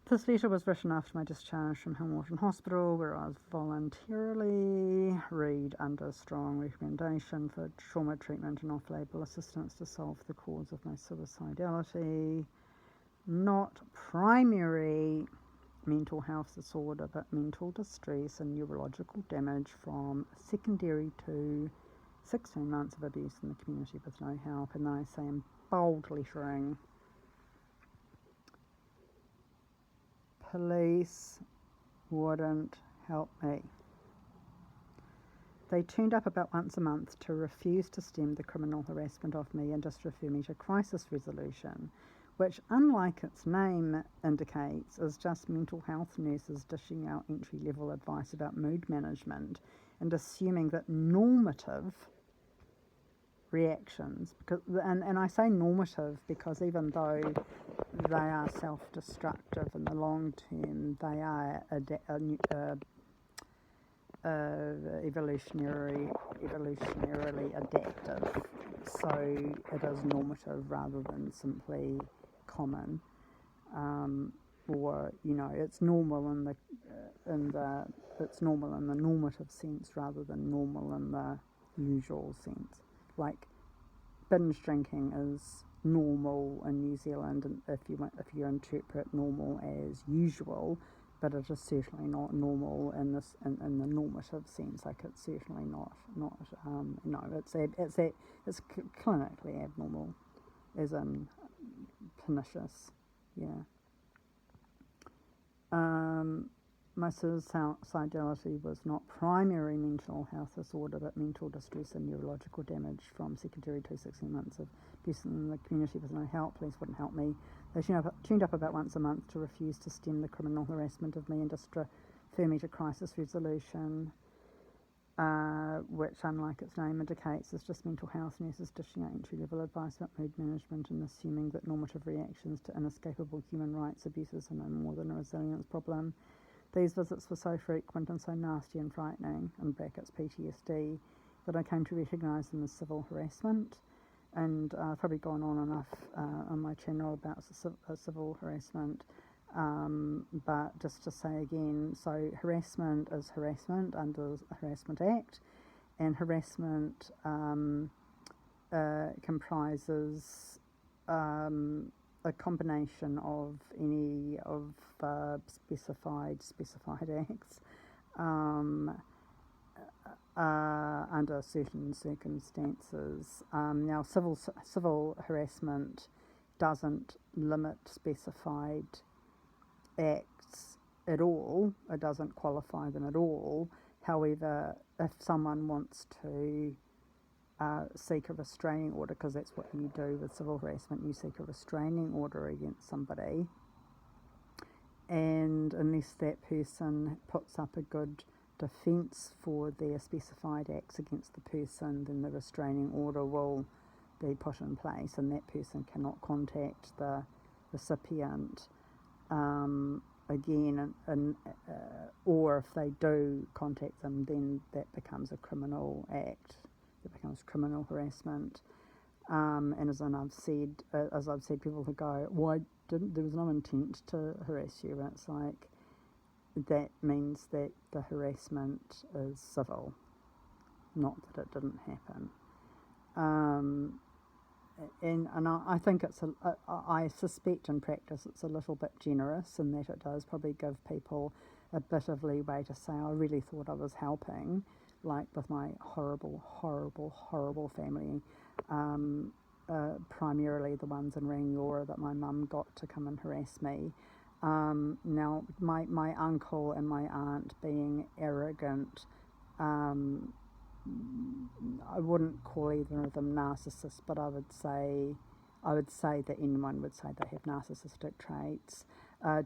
This letter was written after my discharge from Hamilton Hospital, where I was voluntarily read under strong recommendation for trauma treatment and off-label assistance to solve the cause of my suicidality. Not primary mental health disorder, but mental distress and neurological damage from secondary to 16 months of abuse in the community with no help. And then I say in bold lettering, police wouldn't help me. They turned up about once a month to refuse to stem the criminal harassment of me and just refer me to crisis resolution, which, unlike its name indicates, is just mental health nurses dishing out entry-level advice about mood management and assuming that normative reactions, and I say normative because even though they are self-destructive in the long term, they are evolutionarily adaptive. So it is normative rather than simply common, or it's normal it's normal in the normative sense rather than normal in the usual sense. Like binge drinking is normal in New Zealand, and if you interpret normal as usual, but it is certainly not normal in the normative sense. Like it's certainly not it's clinically abnormal, as in pernicious. My suicidality was not primary mental health disorder, but mental distress and neurological damage from secondary to 16 months of abuse in the community with no help. Police wouldn't help me. They tuned up about once a month to refuse to stem the criminal harassment of me and just refer me to crisis resolution, which, unlike its name indicates, is just mental health nurses dishing out entry-level advice about mood management and assuming that normative reactions to inescapable human rights abuses are no more than a resilience problem. These visits were so frequent and so nasty and frightening, in brackets PTSD, that I came to recognise them as civil harassment. And I've probably gone on enough on my channel about civil harassment, but just to say again, so harassment is harassment under the Harassment Act, and harassment comprises a combination of any of specified acts under certain circumstances. Now, civil harassment doesn't limit specified acts at all. It doesn't qualify them at all. However, if someone wants to seek a restraining order, because that's what you do with civil harassment, you seek a restraining order against somebody, and unless that person puts up a good defence for their specified acts against the person, then the restraining order will be put in place, and that person cannot contact the recipient again, or if they do contact them, then that becomes a criminal act. It becomes criminal harassment. And as I've said, people who go, "Why didn't there was no intent to harass you?" And it's like, that means that the harassment is civil, not that it didn't happen. And I think I suspect in practice it's a little bit generous in that it does probably give people a bit of leeway to say, "I really thought I was helping," like with my horrible family, primarily the ones in Rangiora that my mum got to come and harass me. Now, my uncle and my aunt being arrogant, I wouldn't call either of them narcissists, but I would say that anyone would say they have narcissistic traits,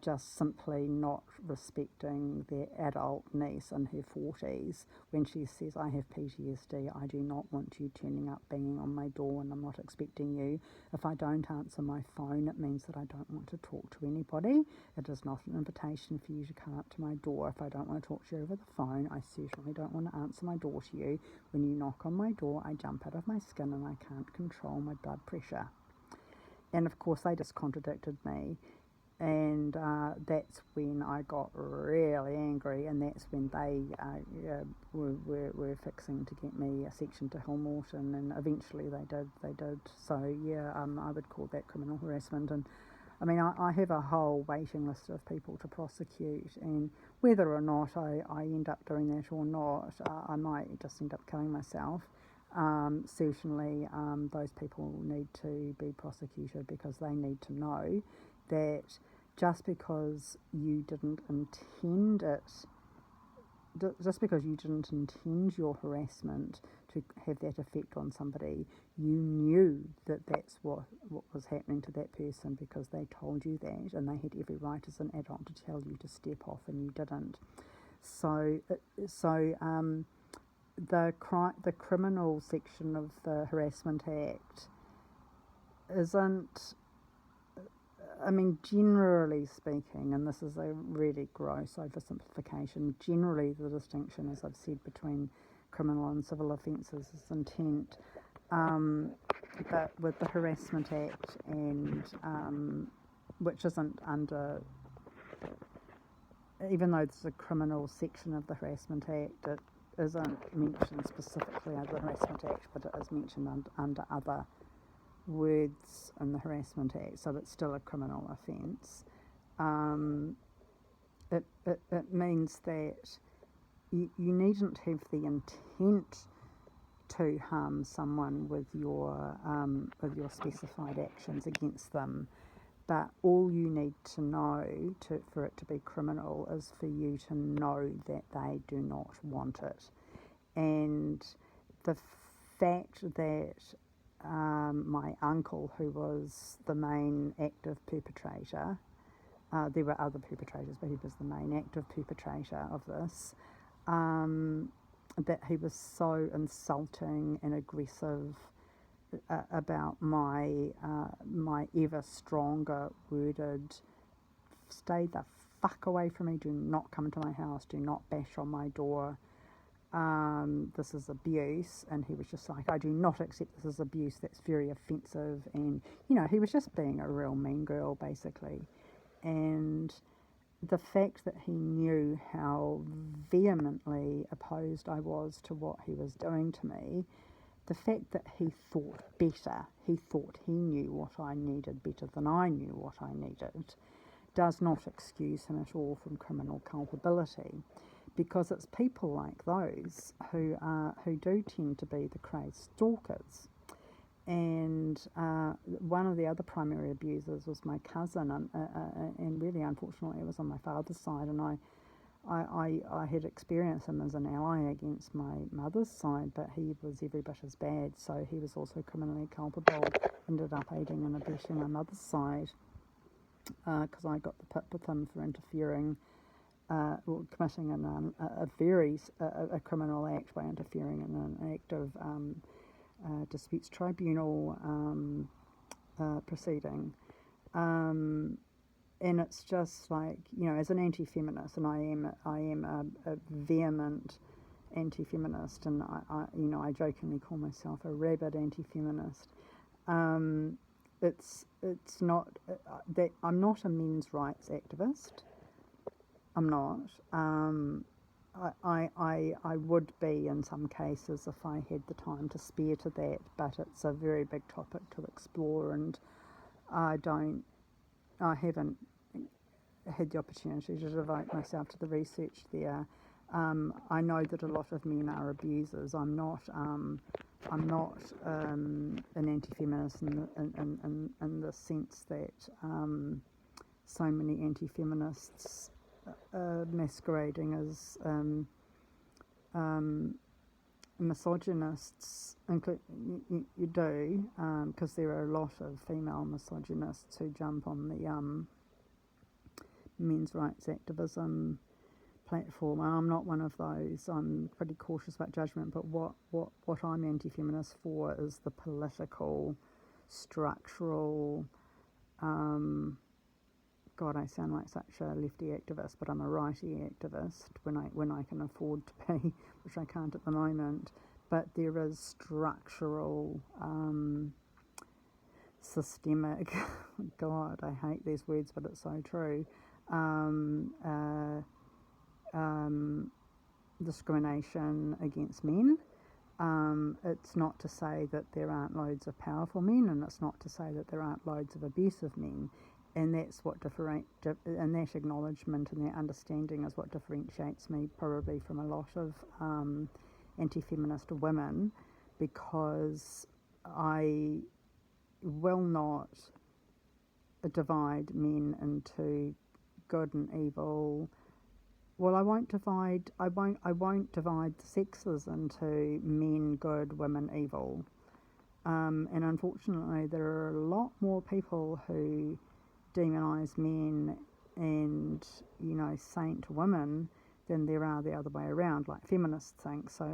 just simply not respecting their adult niece in her 40s when she says, "I have PTSD, I do not want you turning up banging on my door and I'm not expecting you. If I don't answer my phone, it means that I don't want to talk to anybody. It is not an invitation for you to come up to my door. If I don't want to talk to you over the phone, I certainly don't want to answer my door to you. When you knock on my door, I jump out of my skin and I can't control my blood pressure." And of course they just contradicted me, and that's when I got really angry, and that's when they were fixing to get me a section to Hill Morton, and eventually they did. So yeah, I would call that criminal harassment. And I mean, I have a whole waiting list of people to prosecute, and whether or not I end up doing that or not, I might just end up killing myself. Certainly those people need to be prosecuted, because they need to know that just because you didn't intend your harassment to have that effect on somebody, you knew that that's what was happening to that person, because they told you that, and they had every right as an adult to tell you to step off, and you didn't. So the criminal section of the Harassment Act isn't, I mean, generally speaking, and this is a really gross oversimplification, generally the distinction, as I've said, between criminal and civil offences is intent. But with the Harassment Act, and which isn't under, even though there's a criminal section of the Harassment Act, it isn't mentioned specifically under the Harassment Act, but it is mentioned under other words in the Harassment Act, so it's still a criminal offence. It means that you needn't have the intent to harm someone with your specified actions against them, but all you need to know for it to be criminal is for you to know that they do not want it. And the fact that my uncle, who was the main active perpetrator, there were other perpetrators, but he was the main active perpetrator of this, that he was so insulting and aggressive about my ever stronger worded "stay the fuck away from me, do not come into my house, do not bash on my door, this is abuse. And he was just like, I do not accept this as abuse, that's very offensive. And, you know, he was just being a real mean girl, basically. And the fact that he knew how vehemently opposed I was to what he was doing to me, the fact that he thought better, he thought he knew what I needed better than I knew what I needed, does not excuse him at all from criminal culpability, because it's people like those who do tend to be the crazed stalkers. And one of the other primary abusers was my cousin, and really unfortunately it was on my father's side, and I had experienced him as an ally against my mother's side, but he was every bit as bad, so he was also criminally culpable, ended up aiding and abetting my mother's side, because I got the pip with him for interfering, committing a criminal act by interfering in an act of disputes tribunal proceeding. And it's just like, you know, as an anti-feminist, and I am a vehement anti-feminist, and I jokingly call myself a rabid anti-feminist. It's not that I'm not a men's rights activist. I'm not. I would be in some cases if I had the time to spare to that, but it's a very big topic to explore, and I haven't had the opportunity to devote myself to the research there. I know that a lot of men are abusers. I'm not an anti-feminist in the sense that so many anti-feminists masquerading as misogynists, you do, because there are a lot of female misogynists who jump on the men's rights activism platform. I'm not one of those. I'm pretty cautious about judgment, but what I'm anti-feminist for is the political, structural, God, I sound like such a lefty activist, but I'm a righty activist when I can afford to be, which I can't at the moment. But there is structural, systemic, God, I hate these words, but it's so true, discrimination against men. It's not to say that there aren't loads of powerful men, and it's not to say that there aren't loads of abusive men. And that's what and that acknowledgement and that understanding is what differentiates me probably from a lot of anti-feminist women, because I will not divide men into good and evil. Well, I won't divide the sexes into men good, women evil. And unfortunately, there are a lot more people who demonise men and, you know, saint women than there are the other way around, like feminists think. So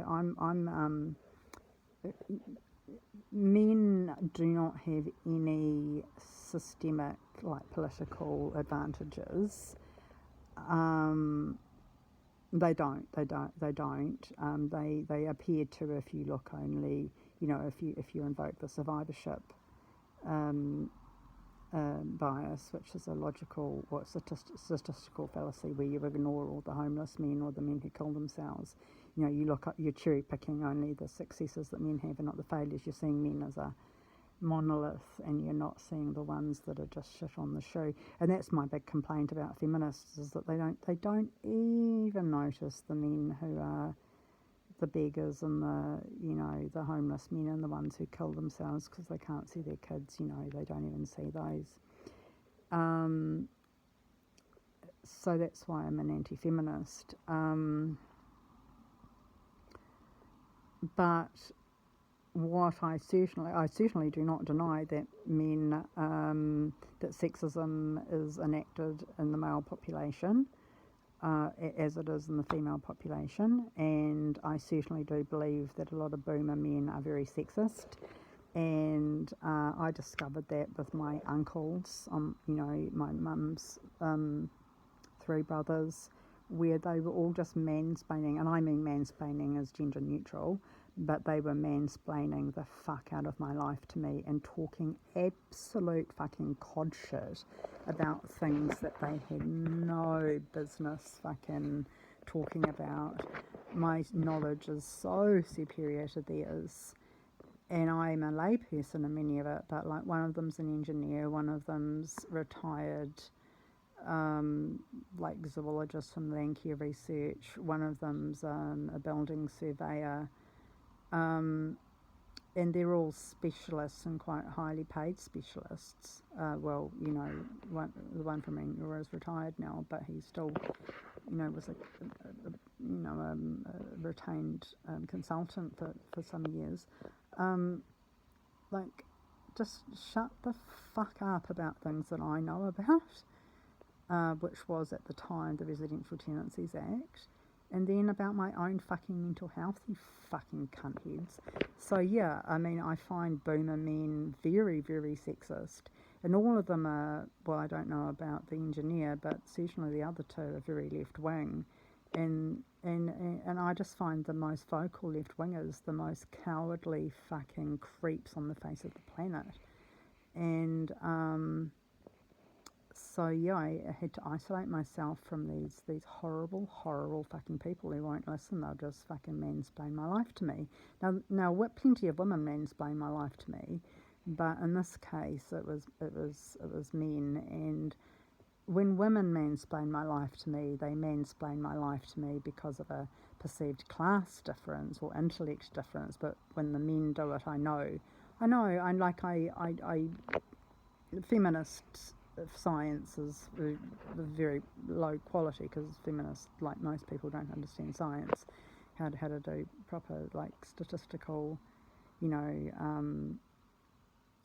men do not have any systemic, like, political advantages. They don't. They appear to, if you look only, you know, if you invoke the survivorship bias, which is a logical or statistical fallacy where you ignore all the homeless men or the men who kill themselves. You know, you look up, you're cherry picking only the successes that men have and not the failures. You're seeing men as a monolith, and you're not seeing the ones that are just shit on the shoe. And that's my big complaint about feminists, is that they don't even notice the men who are the beggars and the homeless men and the ones who kill themselves because they can't see their kids. You know, they don't even see those. So that's why I'm an anti-feminist. But what I certainly do not deny that that sexism is enacted in the male population, as it is in the female population, and I certainly do believe that a lot of boomer men are very sexist, and I discovered that with my uncles, my mum's three brothers where they were all just mansplaining, and I mean mansplaining as gender neutral, but they were mansplaining the fuck out of my life to me and talking absolute fucking cod shit about things that they had no business fucking talking about. My knowledge is so superior to theirs, and I'm a layperson in many of it, but like one of them's an engineer, one of them's retired like zoologist from land care research, one of them's a building surveyor, and they're all specialists and quite highly paid specialists. Well, you know, the one from England is retired now, but he still, you know, was a retained consultant for some years. Like, just shut the fuck up about things that I know about, which was at the time the Residential Tenancies Act, and then about my own fucking mental health, you fucking cunt heads. So yeah, I mean, I find boomer men very, very sexist, and all of them are, well, I don't know about the engineer, but certainly the other two are very left wing, and I just find the most vocal left wingers the most cowardly fucking creeps on the face of the planet. And so yeah, I had to isolate myself from these horrible fucking people who won't listen. They'll just fucking mansplain my life to me. Now plenty of women mansplain my life to me, but in this case it was men. And when women mansplain my life to me, they mansplain my life to me because of a perceived class difference or intellect difference. But when the men do it, I know. I'm like feminist science is very low quality because feminists, like most people, don't understand science, how to do proper like statistical, you know,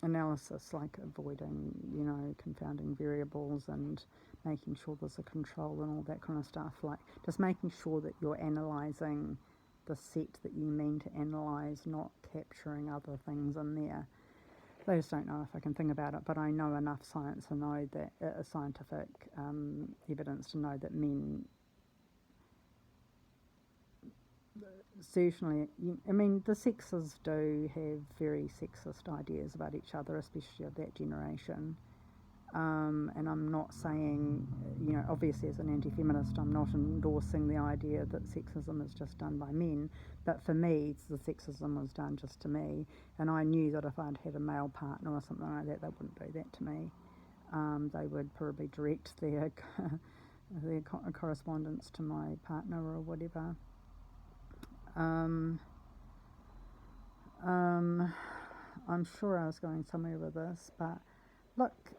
analysis, like avoiding, you know, confounding variables and making sure there's a control and all that kind of stuff, like just making sure that you're analysing the set that you mean to analyse, not capturing other things in there. They just don't know if I can think about it, but I know enough science to know that scientific evidence to know that men certainly, I mean, the sexes do have very sexist ideas about each other, especially of that generation. And I'm not saying, you know, obviously as an anti-feminist, I'm not endorsing the idea that sexism is just done by men, but for me, the sexism was done just to me, and I knew that if I'd had a male partner or something like that, they wouldn't do that to me. They would probably direct their correspondence to my partner or whatever. I'm sure I was going somewhere with this, but look,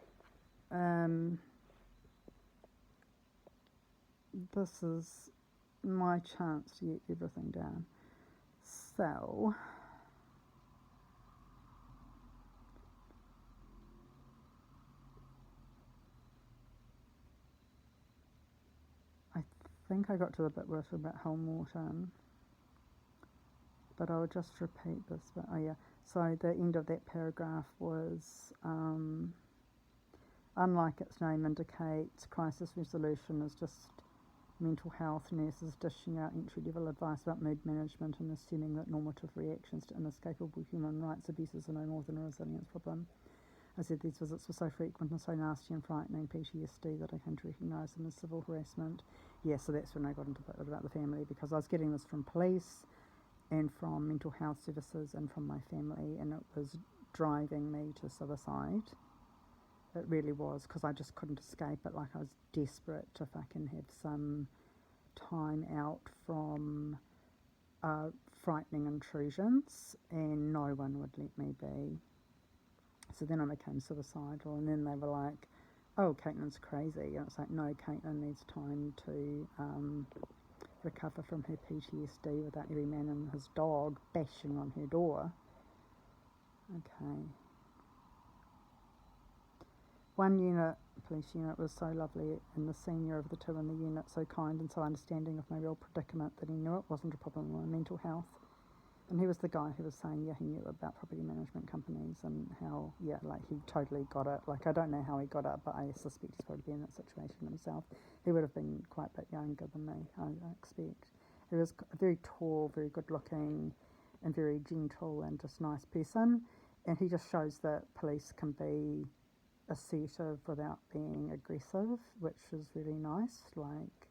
this is my chance to get everything down. So, I think I got to the bit where it's about Helmorton, but I'll just repeat this. But oh yeah, so the end of that paragraph was, unlike its name indicates, crisis resolution is just mental health nurses dishing out entry-level advice about mood management and assuming that normative reactions to inescapable human rights abuses are no more than a resilience problem. I said these visits were so frequent and so nasty and frightening PTSD that I came to recognise them as civil harassment. Yeah, so that's when I got into it about the family, because I was getting this from police and from mental health services and from my family, and it was driving me to suicide. It really was, because I just couldn't escape it. Like, I was desperate to fucking have some time out from frightening intrusions, and no one would let me be. So then I became suicidal, and then they were like, oh, Caitlin's crazy. And it's like, no, Caitlin needs time to recover from her PTSD without every man and his dog bashing on her door. Okay. One police unit was so lovely, and the senior of the two in the unit so kind and so understanding of my real predicament that he knew it wasn't a problem with my mental health. and he was the guy who was saying, yeah, he knew about property management companies and how, yeah, like he totally got it. Like, I don't know how he got it, but I suspect he's probably been in that situation himself. He would have been quite a bit younger than me, I expect. He was very tall, very good looking, and very gentle and just nice person. And he just shows that police can be assertive without being aggressive, which is really nice. Like,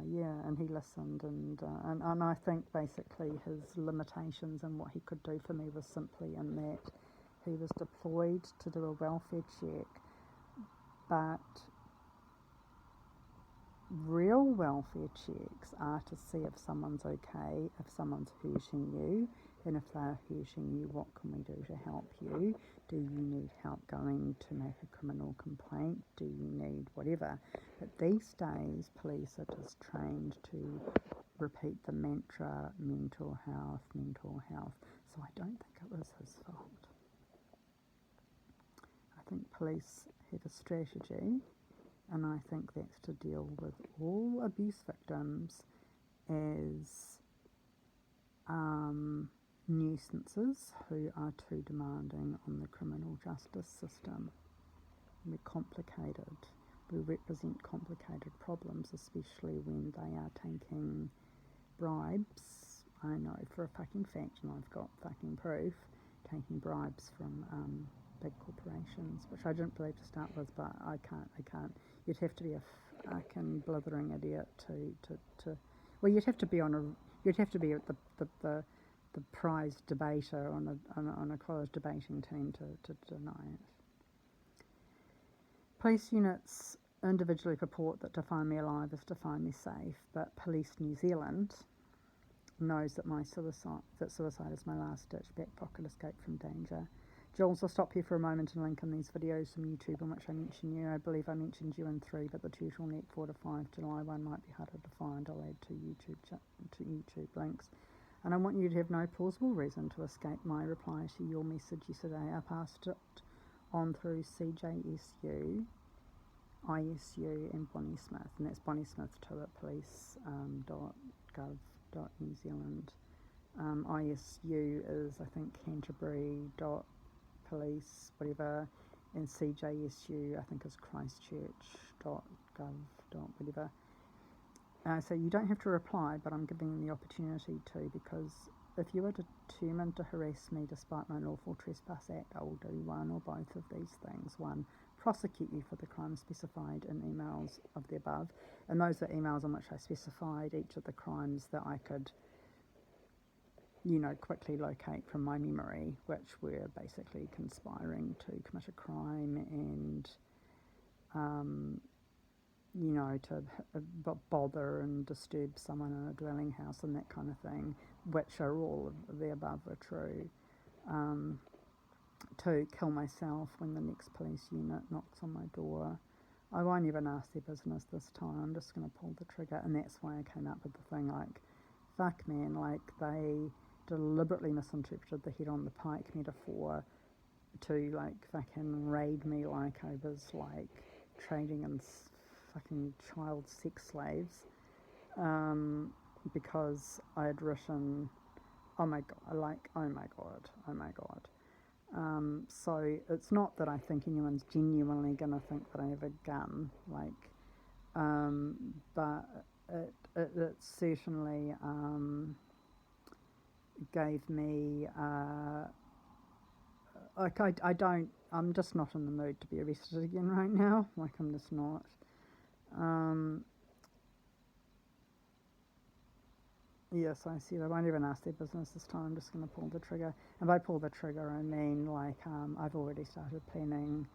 yeah, and he listened, and I think basically his limitations and what he could do for me was simply in that he was deployed to do a welfare check, but real welfare checks are to see if someone's okay, if someone's hurting you, and if they're hurting you, what can we do to help you? Do you need help going to make a criminal complaint? Do you need whatever? But these days, police are just trained to repeat the mantra, mental health, mental health. So I don't think it was his fault. I think police have a strategy, and I think that's to deal with all abuse victims as nuisances who are too demanding on the criminal justice system. We're complicated. We represent complicated problems, especially when they are taking bribes. I know for a fucking fact, and I've got fucking proof, taking bribes from big corporations, which I didn't believe to start with, but I can't. You'd have to be a fucking blithering idiot to well, you'd have to be at the prize debater on a college debating team to deny it. Police units individually purport that to find me alive is to find me safe, but Police New Zealand knows that suicide is my last ditch back pocket escape from danger. Jules, I'll stop here for a moment and link in these videos from YouTube in which I mention you. I believe I mentioned you in 3, but the turtleneck 4 to 5 July one might be harder to find. I'll add to YouTube links. And I want you to have no plausible reason to escape my reply to your message yesterday. I passed it on through CJSU, ISU and Bonnie Smith, and that's Bonnie Smith too at police.gov.New Zealand. ISU is, I think, Canterbury.police, whatever, and CJSU, I think, is Christchurch.gov.whatever. So you don't have to reply, but I'm giving you the opportunity to, because if you are determined to harass me despite my lawful trespass act, I will do one or both of these things. 1, prosecute you for the crime specified in emails of the above, and those are emails in which I specified each of the crimes that I could, quickly locate from my memory, which were basically conspiring to commit a crime and to bother and disturb someone in a dwelling house and that kind of thing, which are all of the above are true. To kill myself when the next police unit knocks on my door. I won't even ask their business this time. I'm just going to pull the trigger, and that's why I came up with the thing like, fuck man, like they deliberately misinterpreted the head on the pike metaphor to like fucking raid me like I was like trading in fucking child sex slaves, because I had written, oh my god. So it's not that I think anyone's genuinely going to think that I have a gun, like, but it certainly gave me, I'm just not in the mood to be arrested again right now, like I'm just not. Yes, I said I won't even ask their business this time. I'm just going to pull the trigger. And by pull the trigger, I mean like I've already started planning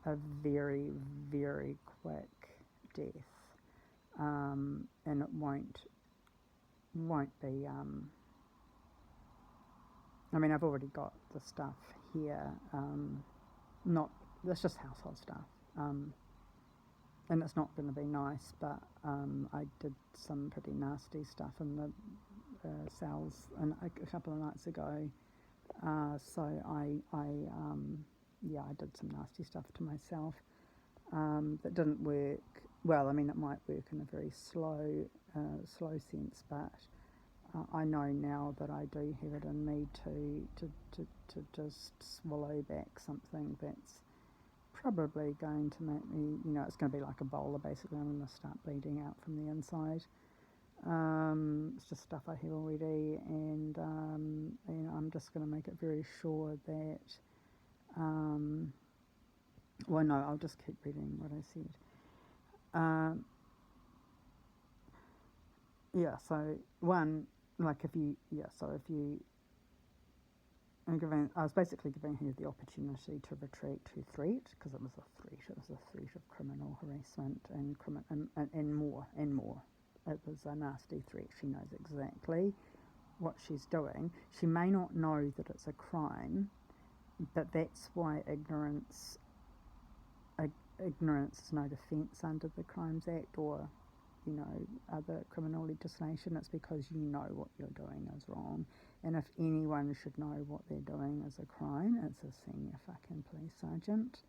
a very, very quick death, and it won't be. I mean, I've already got the stuff here. That's just household stuff. And it's not going to be nice, but I did some pretty nasty stuff in the cells a couple of nights ago. So I did some nasty stuff to myself that didn't work. Well, I mean, it might work in a very slow sense, but I know now that I do have it in me to just swallow back something that's probably going to make me, it's going to be like a bowler basically. I'm going to start bleeding out from the inside. It's just stuff I have already, and I'm just going to make it very sure that, well, no, I'll just keep reading what I said. So one, like if you, I was basically giving her the opportunity to retreat to threat, because it was a threat. It was a threat of criminal harassment and more. It was a nasty threat. She knows exactly what she's doing. She may not know that it's a crime, but that's why ignorance is no defence under the Crimes Act or other criminal legislation. It's because you know what you're doing is wrong, and if anyone should know what they're doing is a crime, it's a senior fucking police sergeant.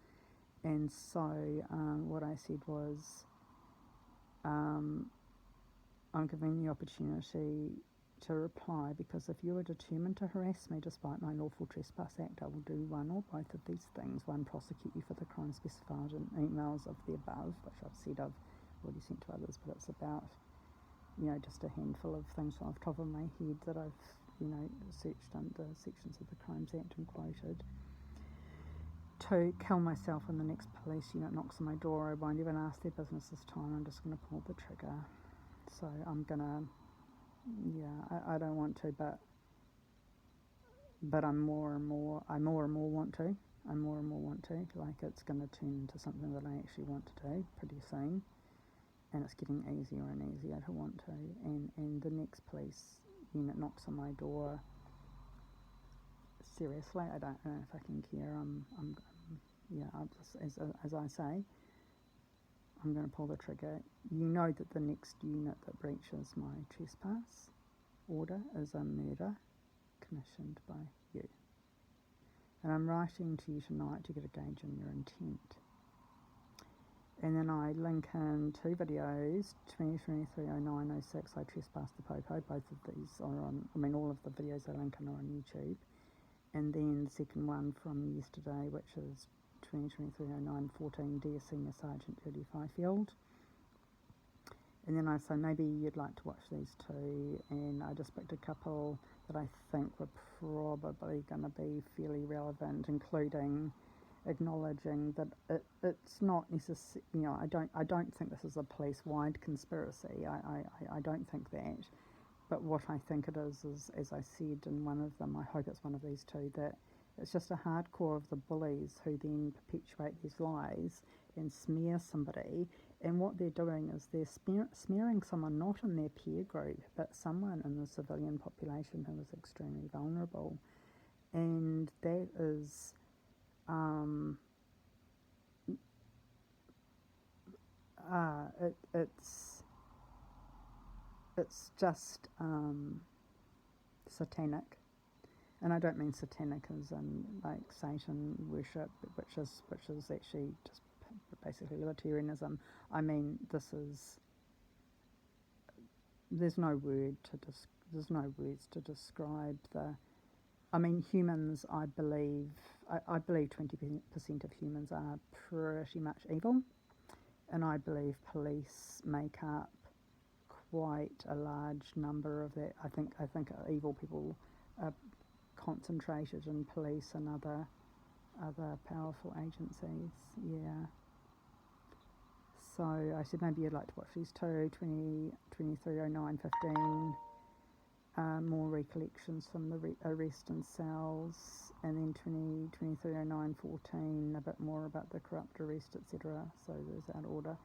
And so what I said was, I'm giving the opportunity to reply, because if you are determined to harass me despite my Lawful Trespass Act, I will do one or both of these things. One, prosecute you for the crime specified in emails of the above, which I've said I've already sent to others, but it's about, just a handful of things off the top of my head that I've, searched under sections of the Crimes Act and quoted. To kill myself when the next police unit knocks on my door, I won't even ask their business this time. I'm just going to pull the trigger. So I'm going to, I don't want to, but I more and more want to. Like, it's going to turn into something that I actually want to do pretty soon. And it's getting easier and easier to want to. And the next police unit knocks on my door. Seriously, I don't know if I can care. As I say, I'm going to pull the trigger. You know that the next unit that breaches my trespass order is a murder commissioned by you. And I'm writing to you tonight to get a gauge on your intent. And then I link in two videos, 2023-09-06, I trespassed the Popo. Both of these are on, all of the videos I link in are on YouTube. And then the second one from yesterday, which is 2023-09-14, Dear Snr Sgt Julie FIFIELD. And then I say, maybe you'd like to watch these two. And I just picked a couple that I think were probably going to be fairly relevant, including acknowledging that it's not necessarily, I don't think this is a police-wide conspiracy. I don't think that. But what I think it is, as I said in one of them, I hope it's one of these two, that it's just a hardcore of the bullies who then perpetuate these lies and smear somebody. And what they're doing is they're smearing someone not in their peer group, but someone in the civilian population who is extremely vulnerable. And that is... it's just satanic, and I don't mean satanic as in like Satan worship, which is actually just basically libertarianism. I mean, there's no words to describe the. I mean, humans, I believe 20% of humans are pretty much evil, and I believe police make up quite a large number of that. I think evil people are concentrated in police and other powerful agencies. Yeah. So I said maybe you'd like to watch these two, 2023-09-15. More recollections from the arrest and cells, and then 2023-09-14, a bit more about the corrupt arrest, etc. So there's that order.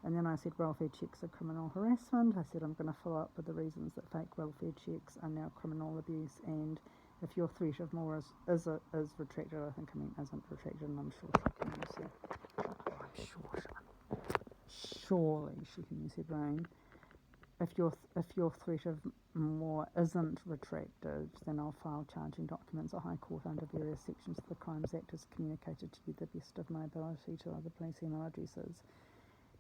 And then I said welfare checks are criminal harassment. I said I'm going to follow up with the reasons that fake welfare checks are now criminal abuse, and if your threat of more is retracted, I think I mean isn't retracted, and I'm sure she can use her. Surely she can use her brain. If your threat of more isn't retracted, then I'll file charging documents at High Court under various sections of the Crimes Act as communicated to you the best of my ability to other police email addresses.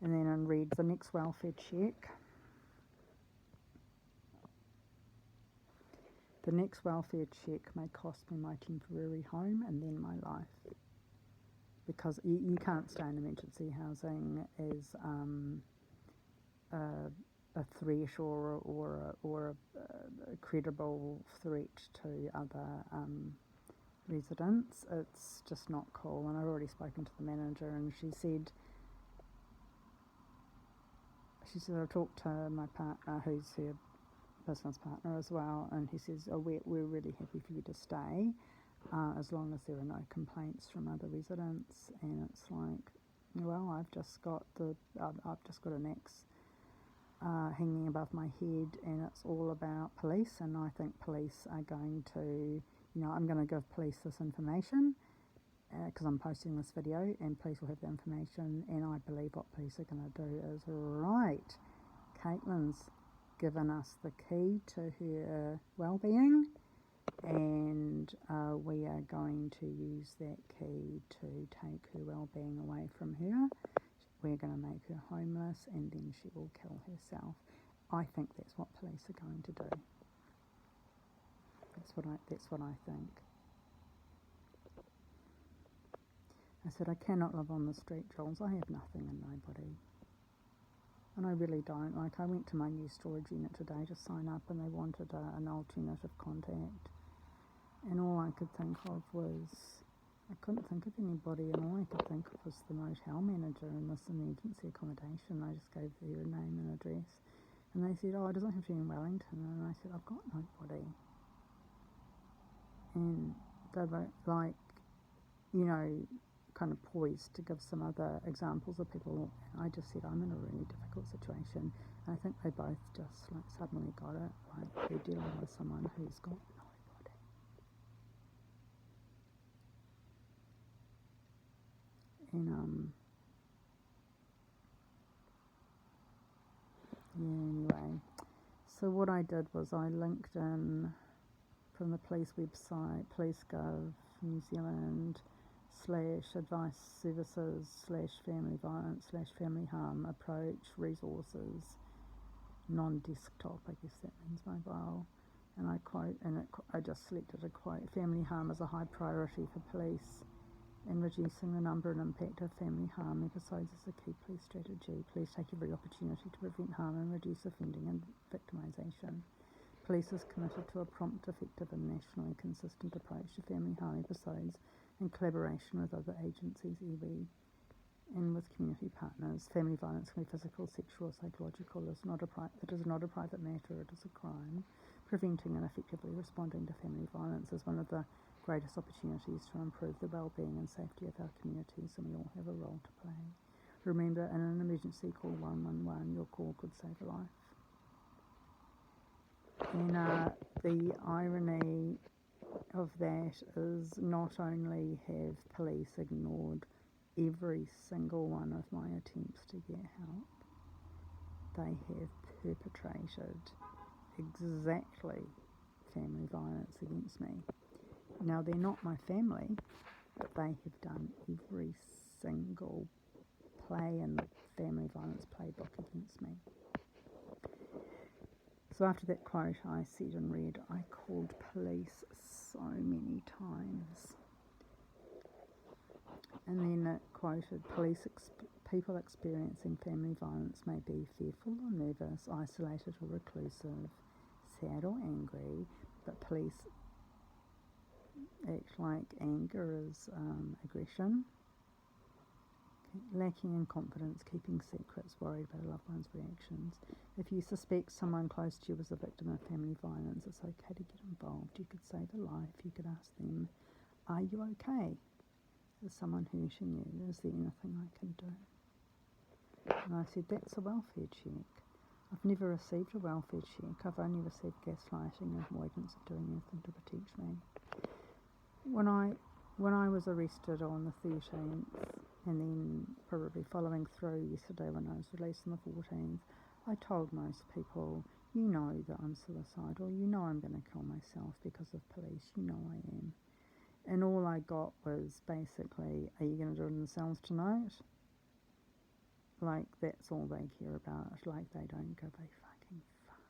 And then read the next welfare check. The next welfare check may cost me my temporary home and then my life. Because you can't stay in emergency housing as a threat or a credible threat to other residents. It's just not cool. And I've already spoken to the manager, and she said I've talked to my partner, who's her business partner as well, and he says, oh, we're really happy for you to stay, as long as there are no complaints from other residents. And it's like, well, I've just got an axe hanging above my head, and it's all about police. And I think police are going to, I'm going to give police this information because I'm posting this video, and police will have the information. And I believe what police are going to do is, right, Caitlin's given us the key to her well-being, and we are going to use that key to take her well-being away from her. We're going to make her homeless, and then she will kill herself. I think that's what police are going to do. That's what I think. I said, I cannot live on the street, Jules. I have nothing and nobody. And I really don't. Like, I went to my new storage unit today to sign up, and they wanted an alternative contact. And all I could think of was, I couldn't think of anybody, and all I could think of was the motel manager in this emergency accommodation. I just gave her name and address. And they said, oh, it doesn't have to be in Wellington. And I said, I've got nobody. And they were like, kind of poised to give some other examples of people. I just said, I'm in a really difficult situation. And I think they both just like suddenly got it. Like, they're dealing with someone who's got nobody. And anyway, so what I did was I linked in from the police website, police.gov New Zealand /advice services /family violence /family harm approach resources non-desktop, I guess that means mobile, and I quote, I just selected a quote: family harm is a high priority for police, and reducing the number and impact of family harm episodes is a key police strategy. Police take every opportunity to prevent harm and reduce offending and victimisation. Police is committed to a prompt, effective and nationally consistent approach to family harm episodes in collaboration with other agencies, iwi, and with community partners. Family violence can be physical, sexual or psychological. It is not a private matter, it is a crime. Preventing and effectively responding to family violence is one of the greatest opportunities to improve the well-being and safety of our communities, and we all have a role to play. Remember, in an emergency, call 111. Your call could save a life. And the irony of that is, not only have police ignored every single one of my attempts to get help, they have perpetrated exactly family violence against me. Now, they're not my family, but they have done every single play in the family violence playbook against me. So after that quote I said and read, I called police so many times. And then it quoted, people experiencing family violence may be fearful or nervous, isolated or reclusive, sad or angry, but police act like anger is aggression, lacking in confidence, keeping secrets, worried about a loved one's reactions. If you suspect someone close to you was a victim of family violence, it's okay to get involved. You could save a life. You could ask them, are you okay? Is someone hurting you? Is there anything I can do? And I said, that's a welfare check. I've never received a welfare check. I've only received gaslighting and avoidance of doing anything to protect me. When I was arrested on the 13th, and then probably following through yesterday when I was released on the 14th, I told most people, you know that I'm suicidal, you know I'm going to kill myself because of police, you know I am. And all I got was basically, are you going to do it in the cells tonight? Like, that's all they care about. Like, they don't give a fucking fuck.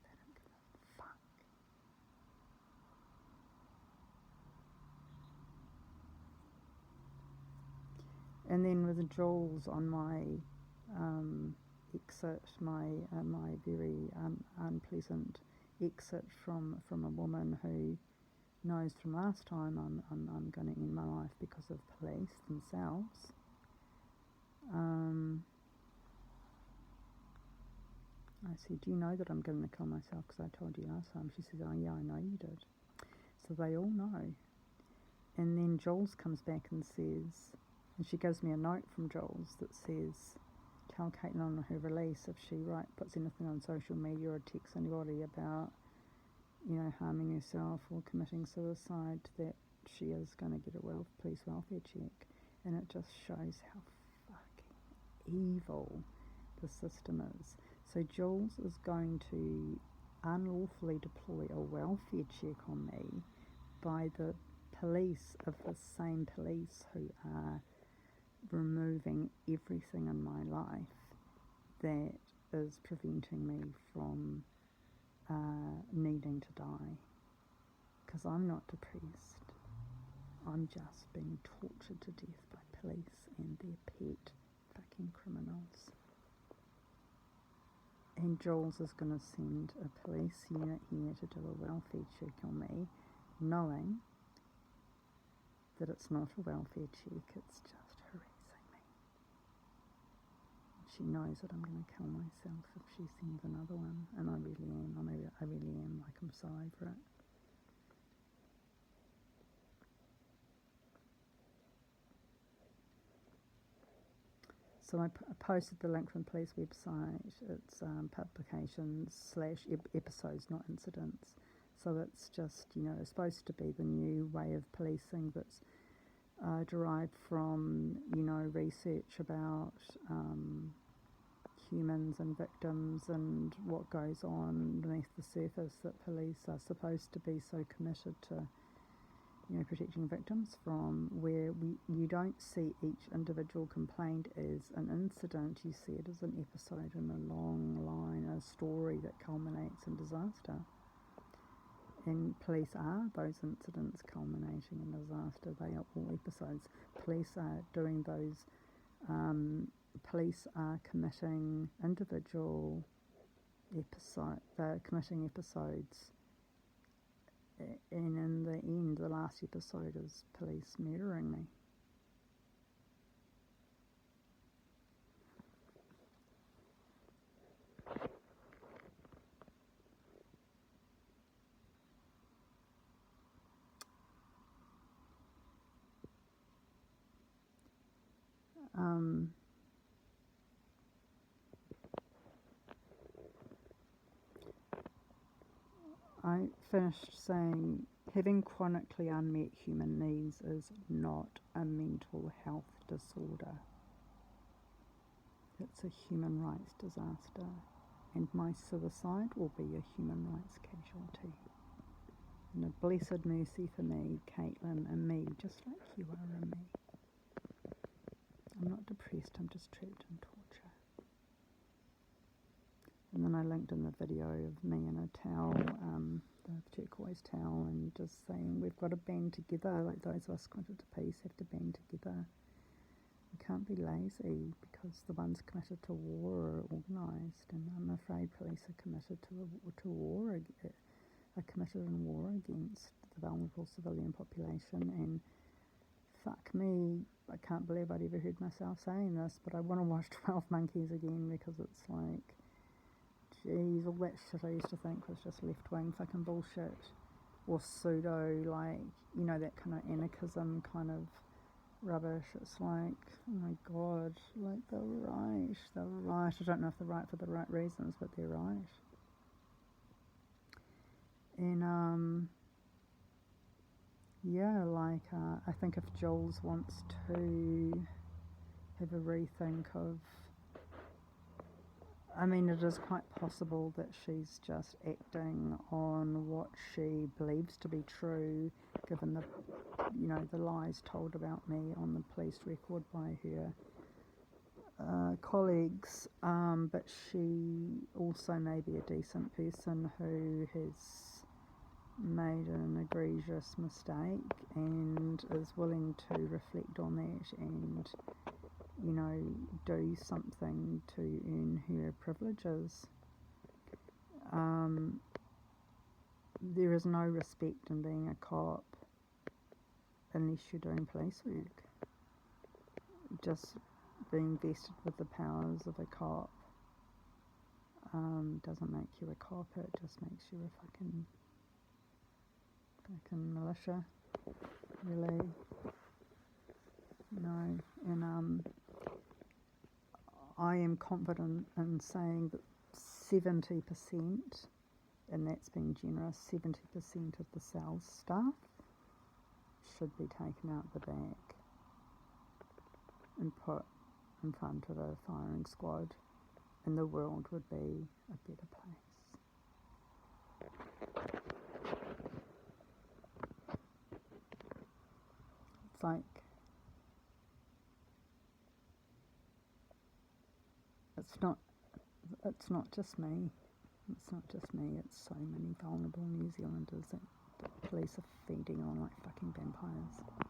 They don't give a fuck. And then with Jules on my exit, my very unpleasant exit from a woman who knows from last time I'm going to end my life because of police themselves. I said, do you know that I'm going to kill myself because I told you last time? She says, oh yeah, I know you did. So they all know. And then Jules comes back and says, and she gives me a note from Jules that says, tell Caitlin on her release if she puts anything on social media or texts anybody about, harming herself or committing suicide, that she is going to get a police welfare check. And it just shows how fucking evil the system is. So Jules is going to unlawfully deploy a welfare check on me by the police of the same police who are removing everything in my life that is preventing me from needing to die. Because I'm not depressed. I'm just being tortured to death by police and their pet fucking criminals. And Jules is going to send a police unit here to do a welfare check on me, knowing that it's not a welfare check, it's just harassing me. She knows that I'm going to kill myself if she sends another one, and I really am. I really am. I'm so over it. So I posted the link from the police website. It's publications / episodes, not incidents. So it's just, it's supposed to be the new way of policing that's derived from, research about humans and victims and what goes on beneath the surface, that police are supposed to be so committed to, protecting victims from, where you don't see each individual complaint as an incident, you see it as an episode in a long line, a story that culminates in disaster. And police are those incidents culminating in disaster. They are all episodes. Police are doing those, police are committing individual they're committing episodes. And in the end, the last episode is police murdering me. I finished saying, having chronically unmet human needs is not a mental health disorder. It's a human rights disaster, and my suicide will be a human rights casualty. And a blessed mercy for me, Caitlin, and me, just like you are and me. I'm not depressed, I'm just trapped in torture. And then I linked in the video of me in a towel, the turquoise towel, and just saying we've got to band together, like those of us committed to peace have to band together. We can't be lazy, because the ones committed to war are organised, and I'm afraid police are committed to war, are committed in war against the vulnerable civilian population. And fuck me, I can't believe I'd ever heard myself saying this, but I want to watch 12 Monkeys again, because it's like, geez, all that shit I used to think was just left-wing fucking bullshit, or pseudo, that kind of anarchism kind of rubbish. It's like, oh my god, they're right. I don't know if they're right for the right reasons, but they're right. And I think if Jules wants to have a rethink of, it is quite possible that she's just acting on what she believes to be true, given the lies told about me on the police record by her colleagues, but she also may be a decent person who has made an egregious mistake and is willing to reflect on that and you know, do something to earn her privileges. There is no respect in being a cop unless you're doing police work. Just being vested with the powers of a cop doesn't make you a cop, it just makes you a fucking militia, really. No, and I am confident in saying that 70%, and that's being generous, 70% of the sales staff should be taken out the back and put in front of a firing squad, and the world would be a better place. It's like, it's not just me. It's not just me, it's so many vulnerable New Zealanders that the police are feeding on like fucking vampires.